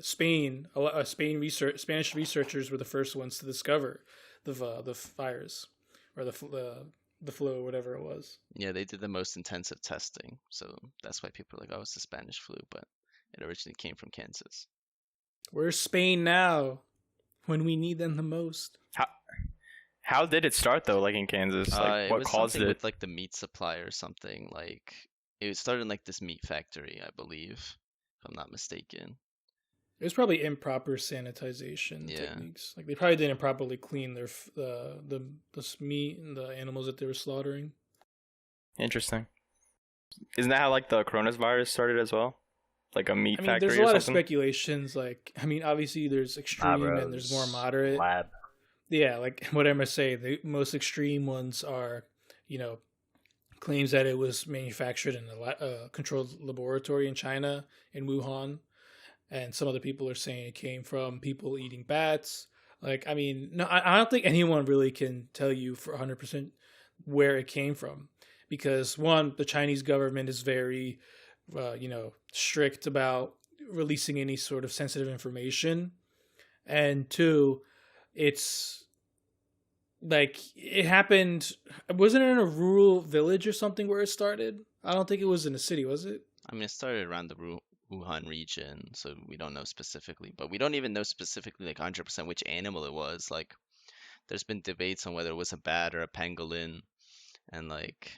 Speaker 1: Spain, Spanish researchers were the first ones to discover the fires or the flu or whatever it was.
Speaker 2: Yeah, they did the most intensive testing, so that's why people are like, "Oh, it's the Spanish flu," but it originally came from Kansas.
Speaker 1: Where's Spain now when we need them the most?
Speaker 4: How did it start though? Like in Kansas, like
Speaker 2: It
Speaker 4: what
Speaker 2: was
Speaker 4: caused
Speaker 2: something
Speaker 4: it?
Speaker 2: with like the meat supply or something. Like it started in like this meat factory, I believe, if I'm not mistaken.
Speaker 1: It was probably improper sanitization
Speaker 2: Yeah.
Speaker 1: techniques. Like they probably didn't properly clean their the meat and the animals that they were slaughtering.
Speaker 4: Interesting. Isn't that how like the coronavirus started as well? Like a meat
Speaker 1: I mean,
Speaker 4: factory
Speaker 1: there's a
Speaker 4: or
Speaker 1: lot of
Speaker 4: something?
Speaker 1: speculations. Like, I mean, obviously there's extreme and there's more
Speaker 3: Bros,
Speaker 1: moderate.
Speaker 3: lab.
Speaker 1: Yeah, like what Emma say, the most extreme ones are, you know, claims that it was manufactured in a controlled laboratory in China, in Wuhan, and some other people are saying it came from people eating bats. Like, I mean, no, I don't think anyone really can tell you for 100% where it came from, because one, the Chinese government is very, strict about releasing any sort of sensitive information, and two, it's like it happened. Wasn't it in a rural village or something where it started? I don't think it was in a city, was it?
Speaker 2: I mean, it started around the Wuhan region, so we don't know specifically, but we don't even know specifically like 100% which animal it was. Like, there's been debates on whether it was a bat or a pangolin, and like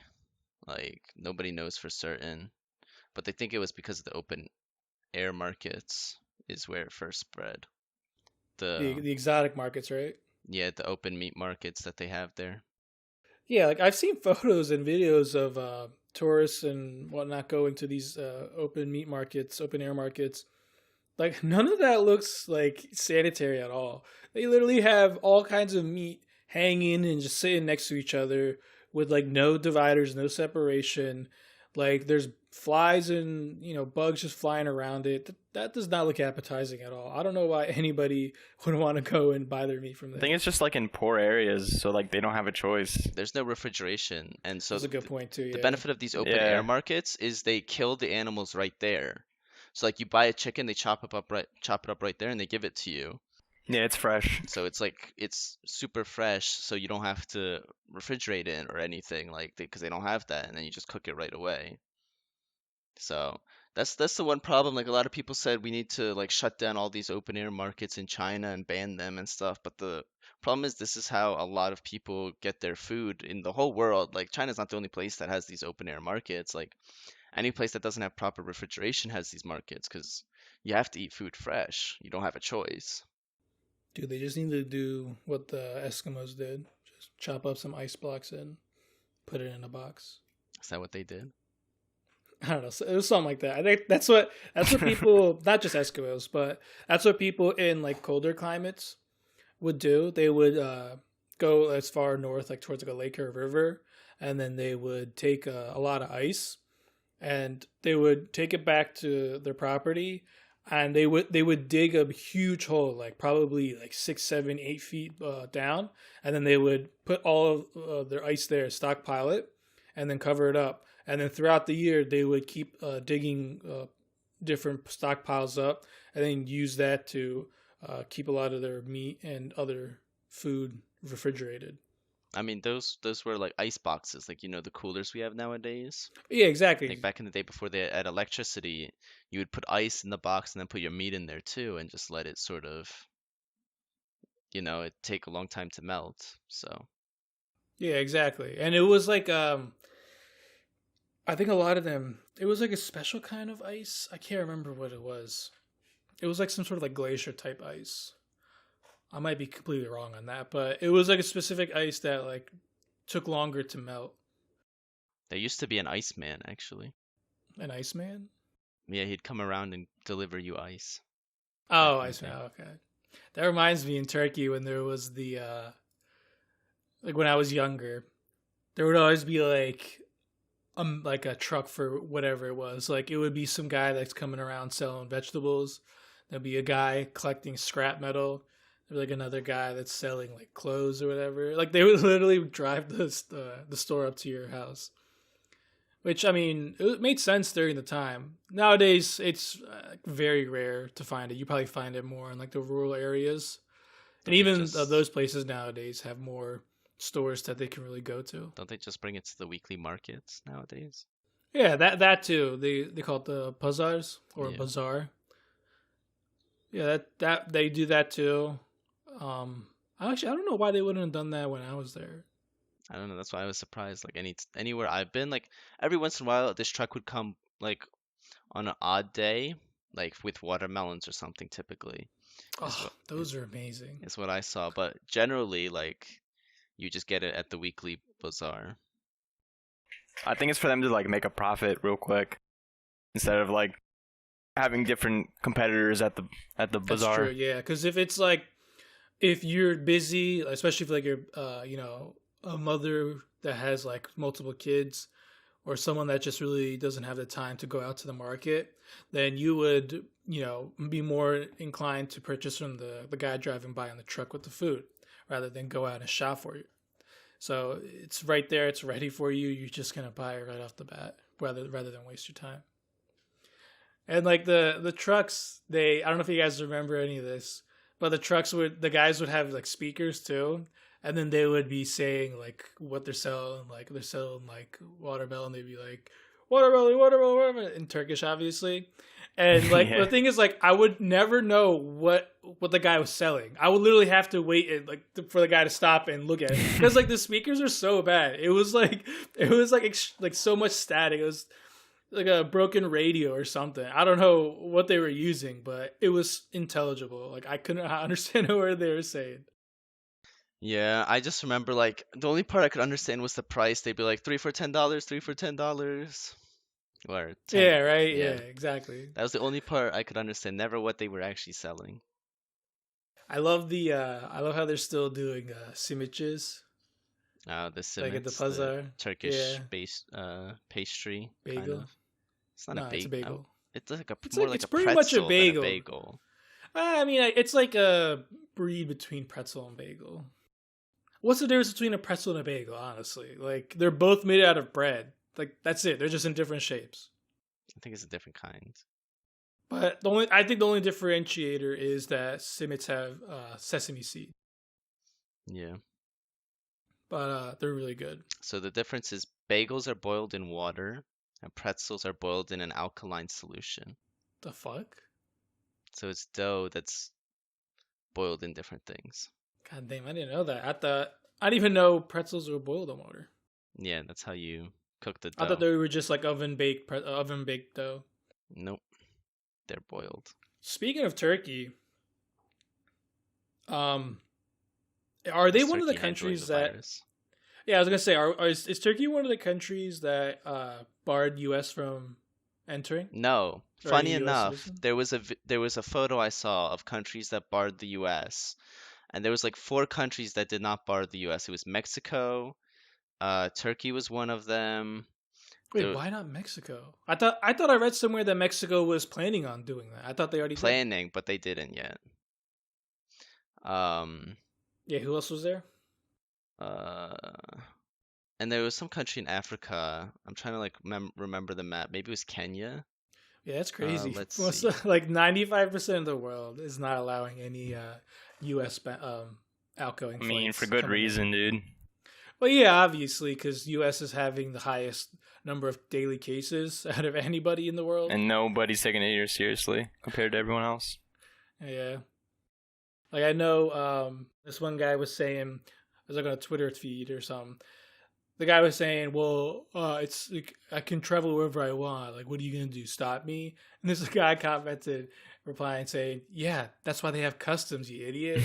Speaker 2: nobody knows for certain. But they think it was because of the open air markets is where it first spread. The
Speaker 1: The exotic markets, right?
Speaker 2: Yeah, the open meat markets that they have there.
Speaker 1: Yeah, like I've seen photos and videos of tourists and whatnot going to these open meat markets, open air markets. Like none of that looks like sanitary at all. They literally have all kinds of meat hanging and just sitting next to each other with like no dividers, no separation. Like there's flies and bugs just flying around it. That does not look appetizing at all. I don't know why anybody would want to go and buy their meat from
Speaker 4: I
Speaker 1: there.
Speaker 4: think it's just like in poor areas, so like they don't have a choice.
Speaker 2: There's no refrigeration, and so
Speaker 1: That's a good point too.
Speaker 2: the
Speaker 1: Yeah.
Speaker 2: benefit of these open
Speaker 4: Yeah.
Speaker 2: air markets is they kill the animals right there. So like you buy a chicken, they chop it up right there, and they give it to you.
Speaker 4: Yeah, it's fresh.
Speaker 2: So it's like it's super fresh, so you don't have to refrigerate it or anything like because they don't have that, and then you just cook it right away. So that's the one problem. Like a lot of people said, we need to like shut down all these open air markets in China and ban them and stuff. But the problem is this is how a lot of people get their food in the whole world. Like China's not the only place that has these open air markets. Like any place that doesn't have proper refrigeration has these markets because you have to eat food fresh. You don't have a choice.
Speaker 1: Dude, they just need to do what the Eskimos did. Just chop up some ice blocks and put it in a box.
Speaker 2: Is that what they did?
Speaker 1: I don't know. It was something like that. I think that's what people, not just Eskimos, but that's what people in like colder climates would do. They would go as far north, like towards like a lake or a river, and then they would take a lot of ice, and they would take it back to their property, and they would dig a huge hole, like probably like 6, 7, 8 feet down, and then they would put all of their ice there, stockpile it, and then cover it up. And then throughout the year, they would keep digging different stockpiles up, and then use that to keep a lot of their meat and other food refrigerated.
Speaker 2: I mean, those were like ice boxes, like the coolers we have nowadays.
Speaker 1: Yeah, exactly.
Speaker 2: Like back in the day before they had electricity, you would put ice in the box and then put your meat in there too, and just let it sort of, it take a long time to melt. So
Speaker 1: Yeah, exactly. And it was like I think a lot of them, it was like a special kind of ice. I can't remember what it was. It was like some sort of like glacier type ice. I might be completely wrong on that, but it was like a specific ice that like took longer to melt.
Speaker 2: there used to be an Iceman, actually.
Speaker 1: An Iceman?
Speaker 2: Yeah, he'd come around and deliver you ice.
Speaker 1: Oh,
Speaker 2: Back in the
Speaker 1: Iceman.
Speaker 2: day.
Speaker 1: Okay. That reminds me in Turkey when there was the like when I was younger, there would always be like a truck for whatever it was. Like it would be some guy that's coming around selling vegetables. There'd be a guy collecting scrap metal. There'd be like another guy that's selling like clothes or whatever. Like they would literally drive the store up to your house. which I mean, it made sense during the time. Nowadays, it's very rare to find it. You probably find it more in like the rural areas, and
Speaker 2: Don't they
Speaker 1: even
Speaker 2: just
Speaker 1: those places nowadays have more stores that they can really go to.
Speaker 2: don't they just bring it to the weekly markets nowadays?
Speaker 1: Yeah, that too. They call it the bazaars or
Speaker 2: Yeah.
Speaker 1: bazaar. Yeah, that they do that too. I don't know why they wouldn't have done that when I was there.
Speaker 2: I don't know. That's why I was surprised. Like anywhere I've been, like every once in a while, this truck would come like on an odd day, like with watermelons or something. Typically, is
Speaker 1: Oh,
Speaker 2: what
Speaker 1: those are amazing.
Speaker 2: is what I saw. But generally, like you just get it at the weekly bazaar.
Speaker 4: I think it's for them to like make a profit real quick instead of like having different competitors at the
Speaker 1: That's
Speaker 4: bazaar.
Speaker 1: true. Yeah, because if it's like if you're busy, especially if like you're a mother that has like multiple kids or someone that just really doesn't have the time to go out to the market, then you would be more inclined to purchase from the guy driving by on the truck with the food rather than go out and shop for you. So it's right there, it's ready for you. You're just gonna buy it right off the bat rather than waste your time. And like the trucks, I don't know if you guys remember any of this, but the guys would have like speakers too, and then they would be saying like what they're selling, like they're selling like watermelon, they'd be like watermelon, watermelon, watermelon in Turkish, obviously. And like
Speaker 4: Yeah.
Speaker 1: the thing is, like I would never know what the guy was selling. I would literally have to wait for the guy to stop and look at it because like the speakers are so bad. It was like like so much static. It was like a broken radio or something. I don't know what they were using, but it was intelligible. Like I couldn't understand a word they were saying.
Speaker 2: Yeah, I just remember like the only part I could understand was the price. They'd be like three for $10, three for $10, or 10.
Speaker 1: Yeah, right. Yeah,
Speaker 2: Yeah,
Speaker 1: exactly.
Speaker 2: that was the only part I could understand. Never what they were actually selling.
Speaker 1: I love I love how they're still doing simiches
Speaker 2: The
Speaker 1: like at the
Speaker 2: simits, the
Speaker 1: bazaar.
Speaker 2: Turkish
Speaker 1: Yeah,
Speaker 2: base pastry kind
Speaker 1: bagel.
Speaker 2: of. It's not a
Speaker 1: No, it's a
Speaker 2: bagel.
Speaker 1: bagel.
Speaker 2: It's like
Speaker 1: It's
Speaker 2: more like
Speaker 1: it's
Speaker 2: a
Speaker 1: pretty much a
Speaker 2: pretzel than a
Speaker 1: bagel.
Speaker 2: bagel.
Speaker 1: I mean, it's like a breed between pretzel and bagel. What's the difference between a pretzel and a bagel? Honestly, like they're both made out of bread. Like that's it. They're just in different shapes.
Speaker 2: I think it's a different kind.
Speaker 1: But I think the only differentiator is that Simmits have sesame seed,
Speaker 2: Yeah.
Speaker 1: but they're really good.
Speaker 2: So the difference is bagels are boiled in water and pretzels are boiled in an alkaline solution.
Speaker 1: The fuck?
Speaker 2: So it's dough that's boiled in different things.
Speaker 1: God damn, I didn't know that. I didn't even know pretzels were boiled in water.
Speaker 2: Yeah, that's how you cook the
Speaker 1: I thought
Speaker 2: dough.
Speaker 1: they were just like oven baked dough.
Speaker 2: Nope, they're boiled.
Speaker 1: Speaking of Turkey, are they
Speaker 2: Because
Speaker 1: one of the
Speaker 2: Turkey had joined
Speaker 1: countries
Speaker 2: the
Speaker 1: that?
Speaker 2: virus.
Speaker 1: Yeah, I was gonna say, is Turkey one of the countries that barred U.S. from entering?
Speaker 2: No,
Speaker 1: Or
Speaker 2: funny
Speaker 1: any US
Speaker 2: enough,
Speaker 1: citizen?
Speaker 2: there was a photo I saw of countries that barred the U.S. and there was like four countries that did not bar the U.S. It was Mexico, Turkey was one of them.
Speaker 1: Wait,
Speaker 2: There
Speaker 1: why not Mexico? I thought I read somewhere that Mexico was planning on doing that. I thought they already did.
Speaker 2: planning, but they didn't yet. Um,
Speaker 1: Yeah, who else was there?
Speaker 2: uh, and there was some country in Africa. I'm trying to like remember the map. Maybe it was Kenya.
Speaker 1: Yeah, that's crazy.
Speaker 2: Let's
Speaker 1: Most
Speaker 2: see.
Speaker 1: like 95% of the world is not allowing any U.S. outgoing
Speaker 4: I mean,
Speaker 1: flights
Speaker 4: for good
Speaker 1: coming in.
Speaker 4: reason, dude.
Speaker 1: Well, yeah, obviously, because U.S. is having the highest number of daily cases out of anybody in the world.
Speaker 4: And nobody's taking it here seriously compared to everyone else.
Speaker 1: Yeah, like I know this one guy was saying, it was like on a Twitter feed or something. The guy was saying, "Well, it's like I can travel wherever I want. Like, what are you gonna do? Stop me?" And this guy commented, replying, saying, "Yeah, that's why they have customs, you idiot."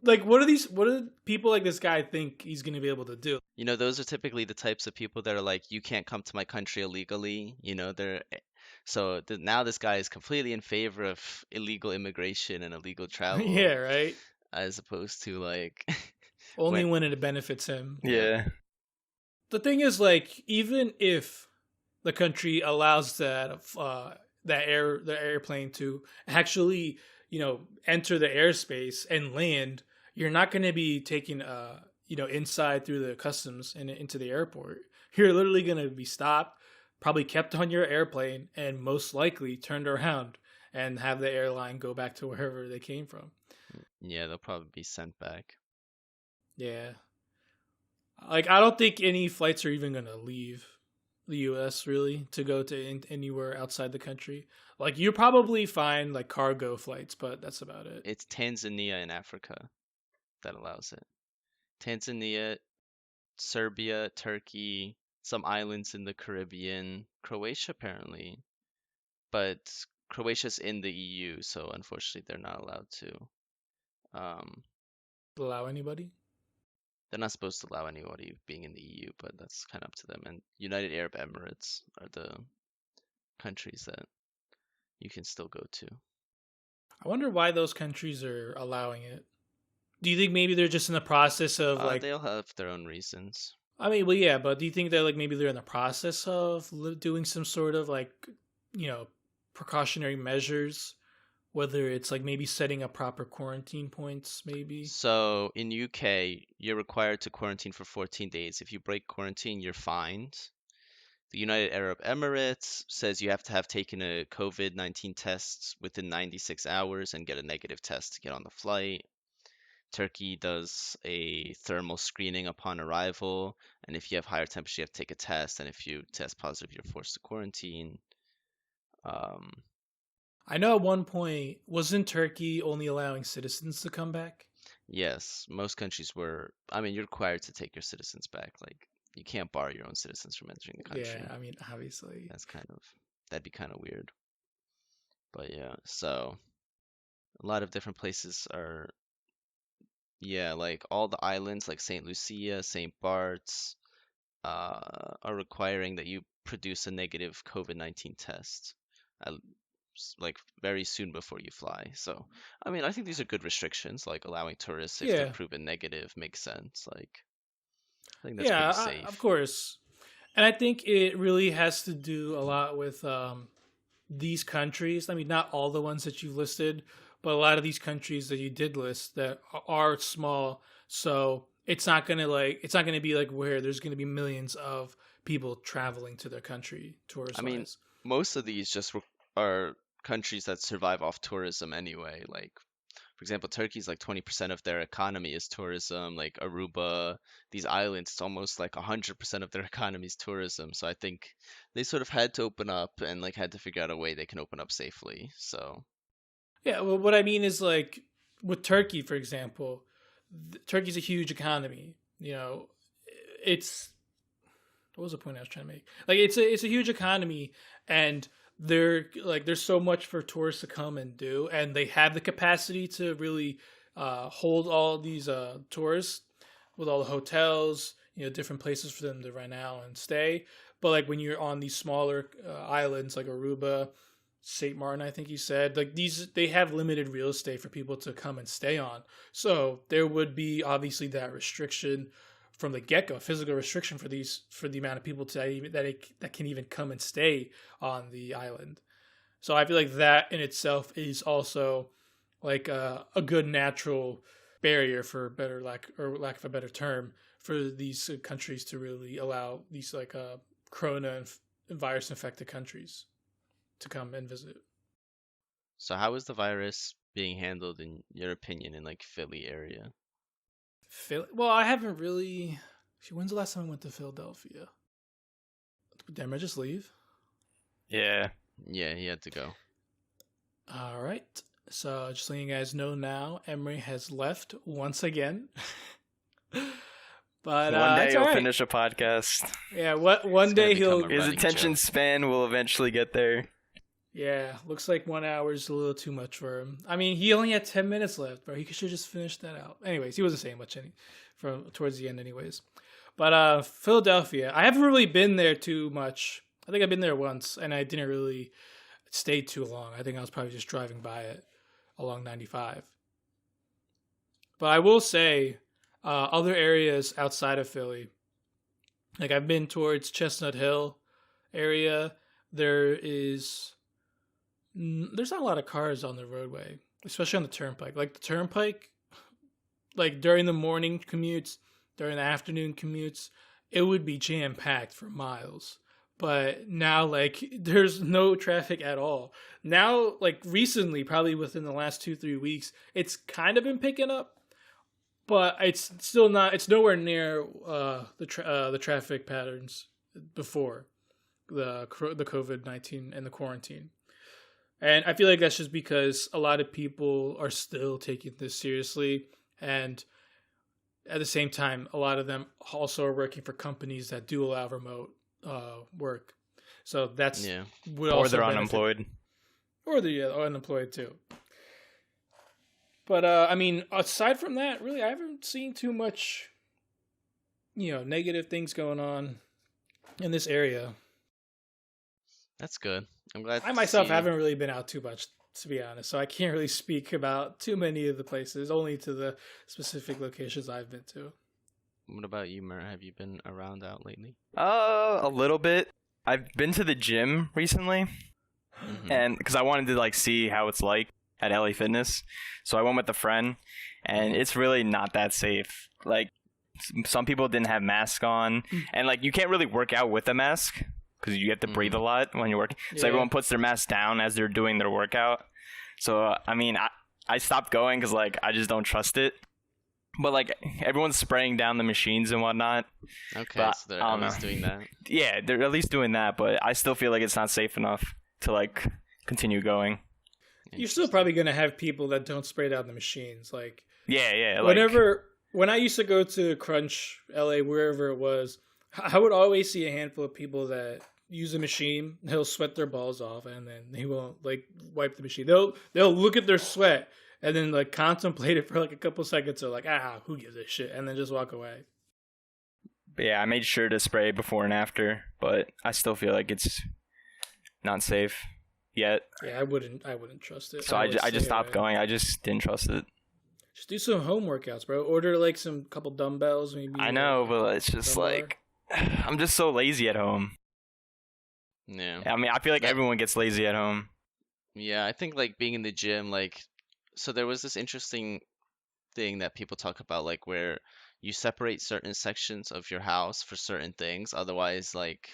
Speaker 1: like what do people like this guy think he's gonna be able to do?
Speaker 2: You know, those are typically the types of people that are like, you can't come to my country illegally. Now this guy is completely in favor of illegal immigration and illegal travel,
Speaker 1: Yeah, right.
Speaker 2: as opposed to like
Speaker 1: Only
Speaker 2: when
Speaker 1: when it benefits him.
Speaker 4: Yeah.
Speaker 1: The thing is, like, even if the country allows the airplane to actually, enter the airspace and land, you're not going to be taken, inside through the customs and into the airport You're literally going to be stopped, probably kept on your airplane, and most likely turned around and have the airline go back to wherever they came from.
Speaker 2: Yeah, they'll probably be sent back.
Speaker 1: Yeah. Like, I don't think any flights are even going to leave the US really to go to anywhere outside the country. Like, you probably find like cargo flights, but that's about it.
Speaker 2: It's Tanzania in Africa that allows it. Tanzania, Serbia, Turkey, some islands in the Caribbean, Croatia apparently. But Croatia's in the EU, so unfortunately they're not allowed to.
Speaker 1: Allow anybody?
Speaker 2: They're not supposed to allow anybody being in the EU, but that's kind of up to them. And United Arab Emirates are the countries that you can still go to.
Speaker 1: I wonder why those countries are allowing it. Do you think maybe they're just in the process of like?
Speaker 2: They'll have their own reasons.
Speaker 1: I mean, well, yeah, but do you think they're like maybe they're in the process of doing some sort of like, precautionary measures? Whether it's like maybe setting up proper quarantine points, maybe.
Speaker 2: So in UK, you're required to quarantine for 14 days. If you break quarantine, you're fined. The United Arab Emirates says you have to have taken a COVID-19 test within 96 hours and get a negative test to get on the flight. Turkey does a thermal screening upon arrival, and if you have higher temperature, you have to take a test, and if you test positive, you're forced to quarantine.
Speaker 1: I know at one point, wasn't Turkey only allowing citizens to come back?
Speaker 2: Yes, most countries were. I mean, you're required to take your citizens back. Like, you can't bar your own citizens from entering the country.
Speaker 1: Yeah, I mean, obviously.
Speaker 2: That'd be kind of weird. But yeah, so a lot of different places are, yeah, like all the islands, like St. Lucia, St. Bart's, are requiring that you produce a negative COVID-19 test, like very soon before you fly. So, I mean, I think these are good restrictions, like allowing tourists if they're proven negative makes sense. Like, I think that's pretty safe.
Speaker 1: Of course. And I think it really has to do a lot with these countries. I mean, not all the ones that you've listed, but a lot of these countries that you did list that are small. So it's not gonna be like where there's gonna be millions of people traveling to their country tourist.
Speaker 2: I mean, most of these just are countries that survive off tourism anyway. Like, for example, Turkey's like 20% of their economy is tourism. Like Aruba, these islands, it's almost like 100% of their economy is tourism. So I think they sort of had to open up and like had to figure out a way they can open up safely. So
Speaker 1: yeah, well, what I mean is like with Turkey, for example, Turkey's a huge economy. It's what was the point I was trying to make? Like it's a huge economy, and there's so much for tourists to come and do, and they have the capacity to really hold all these tourists with all the hotels, different places for them to rent out and stay. But like when you're on these smaller islands like Aruba, St. Martin, I think you said, like they have limited real estate for people to come and stay on. So there would be obviously that restriction from the get-go, physical restriction for the amount of people that can even come and stay on the island. So I feel like that in itself is also like a good natural barrier, for lack of a better term, for these countries to really allow these like corona and virus infected countries to come and visit.
Speaker 2: So how is the virus being handled in your opinion in like Philly area?
Speaker 1: Well, I haven't really. When's the last time I went to Philadelphia? Did I just leave?
Speaker 4: Yeah.
Speaker 2: Yeah, he had to go.
Speaker 1: All right. So just letting you guys know now, Emery has left once again. But
Speaker 4: one day he'll
Speaker 1: right.
Speaker 4: finish a podcast.
Speaker 1: Yeah, one day
Speaker 4: his attention span will eventually get there.
Speaker 1: Yeah, looks like 1 hour is a little too much for him. I mean, he only had 10 minutes left, bro. He should just finish that out. Anyways, he wasn't saying much from towards the end anyways. But Philadelphia, I haven't really been there too much. I think I've been there once, and I didn't really stay too long. I think I was probably just driving by it along 95. But I will say, other areas outside of Philly, like I've been towards Chestnut Hill area, there's not a lot of cars on the roadway, especially on the turnpike. Like the turnpike, like during the morning commutes, during the afternoon commutes, it would be jam packed for miles. But now, like, there's no traffic at all. Now, like, recently, probably within the last 2-3 weeks, it's kind of been picking up, but it's still not. It's nowhere near the traffic patterns before the COVID-19 and the quarantine. And I feel like that's just because a lot of people are still taking this seriously, and at the same time, a lot of them also are working for companies that do allow remote work. So that's would
Speaker 4: Or
Speaker 1: also
Speaker 4: they're
Speaker 1: benefit-
Speaker 4: unemployed.
Speaker 1: or they're unemployed too. But I mean, aside from that, really, I haven't seen too much, negative things going on in this area.
Speaker 2: That's good. I'm glad.
Speaker 1: I
Speaker 2: to
Speaker 1: myself
Speaker 2: see-
Speaker 1: haven't really been out too much, to be honest, so I can't really speak about too many of the places, only to the specific locations I've been to.
Speaker 2: What about you, Mer? Have you been around out lately?
Speaker 4: A little bit. I've been to the gym recently,
Speaker 2: Mhm.
Speaker 4: and because I wanted to like see how it's like at LA Fitness, so I went with a friend, and it's really not that safe. Like some people didn't have masks on, and like you can't really work out with a mask because you have to breathe a lot when you're working. So
Speaker 1: Yeah.
Speaker 4: everyone puts their mask down as they're doing their workout. So I mean, I stopped going because like I just don't trust it. But like everyone's spraying down the machines and whatnot.
Speaker 2: Okay,
Speaker 4: But
Speaker 2: so they're
Speaker 4: I
Speaker 2: at
Speaker 4: don't
Speaker 2: least
Speaker 4: know.
Speaker 2: doing that.
Speaker 4: Yeah, they're at least doing that, but I still feel like it's not safe enough to like continue going.
Speaker 1: You're still probably going to have people that don't spray down the machines. Like,
Speaker 4: Yeah, like,
Speaker 1: when I used to go to Crunch, LA, wherever it was, I would always see a handful of people that use a machine. They'll sweat their balls off, and then they won't like wipe the machine. They'll look at their sweat and then like contemplate it for like a couple seconds. Or like, who gives a shit, and then just walk away.
Speaker 4: But yeah, I made sure to spray before and after, but I still feel like it's not safe yet.
Speaker 1: Yeah, I wouldn't trust it.
Speaker 4: So
Speaker 1: would
Speaker 4: I just
Speaker 1: stay
Speaker 4: stopped
Speaker 1: away.
Speaker 4: going. I just didn't trust it.
Speaker 1: Just do some home workouts, bro. Order like some couple dumbbells, maybe.
Speaker 4: I know, but it's just
Speaker 1: dumbbell
Speaker 4: like I'm just so lazy at home.
Speaker 2: Yeah.
Speaker 4: I mean, I feel like
Speaker 2: That-
Speaker 4: everyone gets lazy at home.
Speaker 2: Yeah, I think like being in the gym, like, so there was this interesting thing that people talk about, like where you separate certain sections of your house for certain things. Otherwise, like,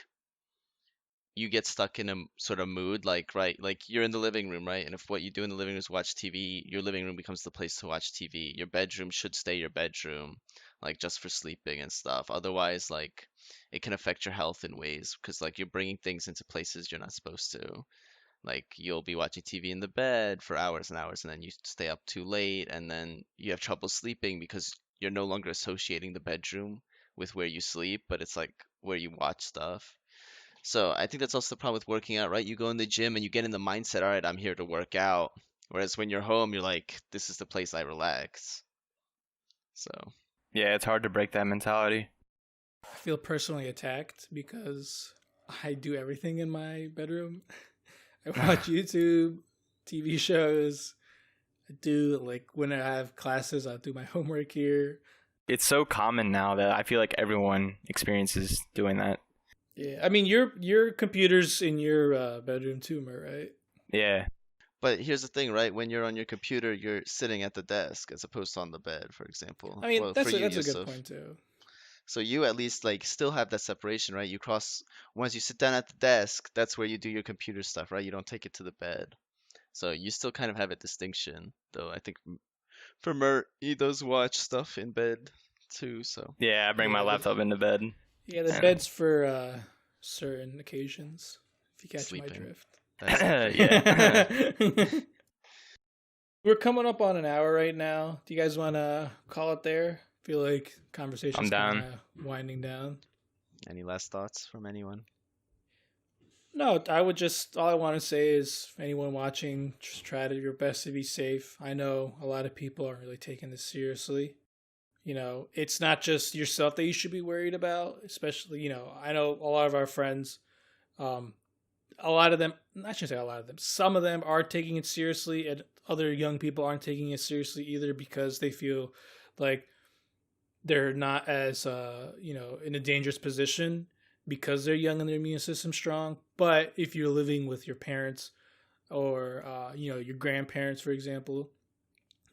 Speaker 2: you get stuck in a sort of mood, like, right, like you're in the living room, right? And if what you do in the living room is watch TV, your living room becomes the place to watch TV. Your bedroom should stay your bedroom, like just for sleeping and stuff. Otherwise, like, it can affect your health in ways because like you're bringing things into places you're not supposed to. Like you'll be watching TV in the bed for hours and hours, and then you stay up too late, and then you have trouble sleeping because you're no longer associating the bedroom with where you sleep, but it's like where you watch stuff. So I think that's also the problem with working out, right? You go in the gym and you get in the mindset, all right, I'm here to work out. Whereas when you're home, you're like, this is the place I relax. So
Speaker 4: Yeah, it's hard to break that mentality.
Speaker 1: I feel personally attacked because I do everything in my bedroom. I watch YouTube, TV shows. I do, like, when I have classes, I do my homework here.
Speaker 4: It's so common now that I feel like everyone experiences doing that.
Speaker 1: Yeah, I mean, your computer's in your bedroom too, Mer, right?
Speaker 4: Yeah.
Speaker 2: but here's the thing, right? When you're on your computer, you're sitting at the desk as opposed to on the bed, for example.
Speaker 1: I mean,
Speaker 2: Well,
Speaker 1: that's
Speaker 2: for
Speaker 1: a,
Speaker 2: you,
Speaker 1: that's a good
Speaker 2: Yusuf.
Speaker 1: point too.
Speaker 2: So you at least like still have that separation, right? You cross once you sit down at the desk, that's where you do your computer stuff, right? You don't take it to the bed. So you still kind of have a distinction, though. I think for Mert, he does watch stuff in bed too. So
Speaker 4: Yeah, I bring my
Speaker 1: Yeah,
Speaker 4: laptop into bed.
Speaker 1: Yeah, the bed's for certain occasions. If you catch
Speaker 2: Sleeping.
Speaker 1: my drift.
Speaker 2: that's
Speaker 4: Yeah.
Speaker 1: We're coming up on an hour right now. Do you guys want to call it there? Feel like conversation's
Speaker 4: I'm down.
Speaker 1: kinda winding down.
Speaker 2: Any last thoughts from anyone?
Speaker 1: No, I would just, all I want to say is, anyone watching, just try to do your best to be safe. I know a lot of people aren't really taking this seriously. You know, it's not just yourself that you should be worried about, especially, I know a lot of our friends, a lot of them, I shouldn't say a lot of them, some of them are taking it seriously, and other young people aren't taking it seriously either because they feel like they're not as, in a dangerous position because they're young and their immune system's strong. But if you're living with your parents or, your grandparents, for example,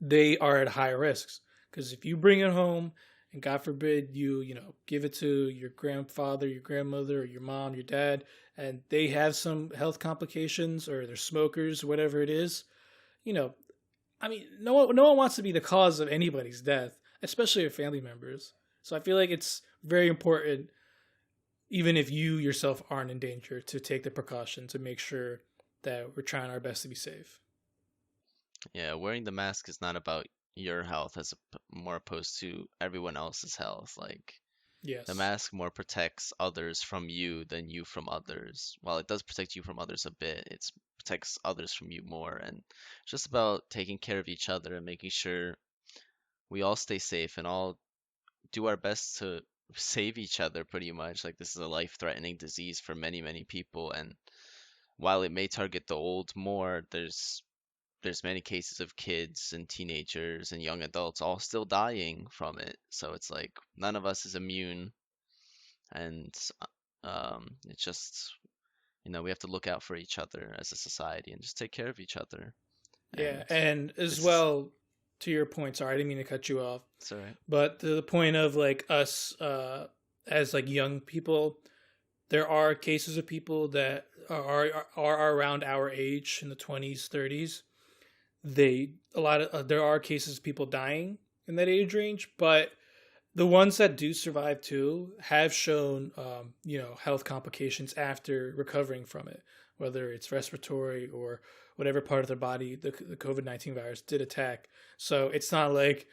Speaker 1: they are at high risks. Because if you bring it home and God forbid you give it to your grandfather, your grandmother, or your mom, your dad, and they have some health complications or they're smokers, whatever it is, I mean, no one wants to be the cause of anybody's death, especially your family members. So I feel like it's very important, even if you yourself aren't in danger, to take the precaution to make sure that we're trying our best to be safe.
Speaker 2: Yeah, wearing the mask is not about your health more opposed to everyone else's health. Like
Speaker 1: Yes.
Speaker 2: the mask more protects others from you than you from others. While it does protect you from others a bit, it protects others from you more. And it's just about taking care of each other and making sure we all stay safe and all do our best to save each other pretty much. Like this is a life-threatening disease for many, many people, and while it may target the old more, there's many cases of kids and teenagers and young adults all still dying from it. So it's like none of us is immune, and it's just we have to look out for each other as a society and just take care of each other.
Speaker 1: Yeah, and as well, to your point, sorry, I didn't mean to cut you off.
Speaker 2: It's all right.
Speaker 1: But to the point of like us as like young people, there are cases of people that are around our age in the 20s, 30s. There are cases of people dying in that age range, but the ones that do survive too have shown health complications after recovering from it, whether it's respiratory or whatever part of their body the COVID-19 virus did attack. So it's not like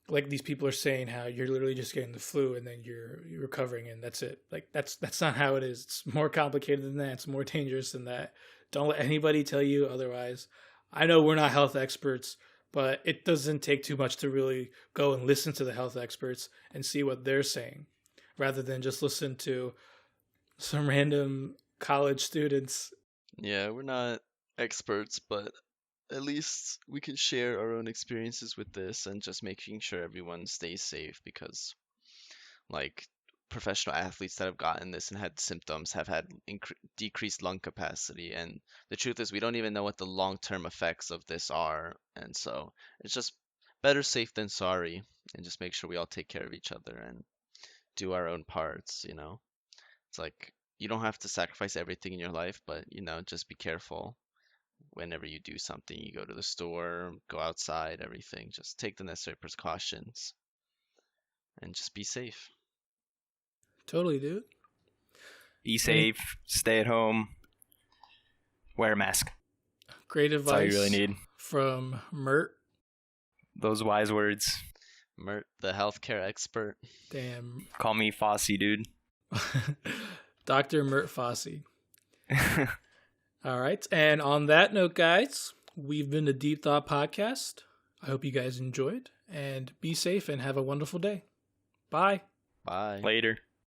Speaker 1: these people are saying how you're literally just getting the flu and then you're recovering and that's it. Like that's not how it is. It's more complicated than that. It's more dangerous than that. Don't let anybody tell you otherwise. I know we're not health experts, but it doesn't take too much to really go and listen to the health experts and see what they're saying, rather than just listen to some random college students.
Speaker 2: Yeah, we're not experts, but at least we can share our own experiences with this and just making sure everyone stays safe, because like professional athletes that have gotten this and had symptoms have had decreased lung capacity, and the truth is we don't even know what the long-term effects of this are, and so it's just better safe than sorry, and just make sure we all take care of each other and do our own parts. It's like you don't have to sacrifice everything in your life, but just be careful whenever you do something. You go to the store, go outside, everything, just take the necessary precautions and just be safe.
Speaker 1: Totally, dude.
Speaker 4: Be safe, stay at home, wear a mask.
Speaker 1: Great advice.
Speaker 4: That's all you really need.
Speaker 1: From Mert.
Speaker 4: Those wise words.
Speaker 2: Mert, the healthcare expert.
Speaker 1: Damn.
Speaker 4: Call me Fossey, dude.
Speaker 1: Dr. Mert Fossey. All right. And on that note, guys, we've been the Deep Thought Podcast. I hope you guys enjoyed, and be safe and have a wonderful day. Bye.
Speaker 2: Bye.
Speaker 4: Later.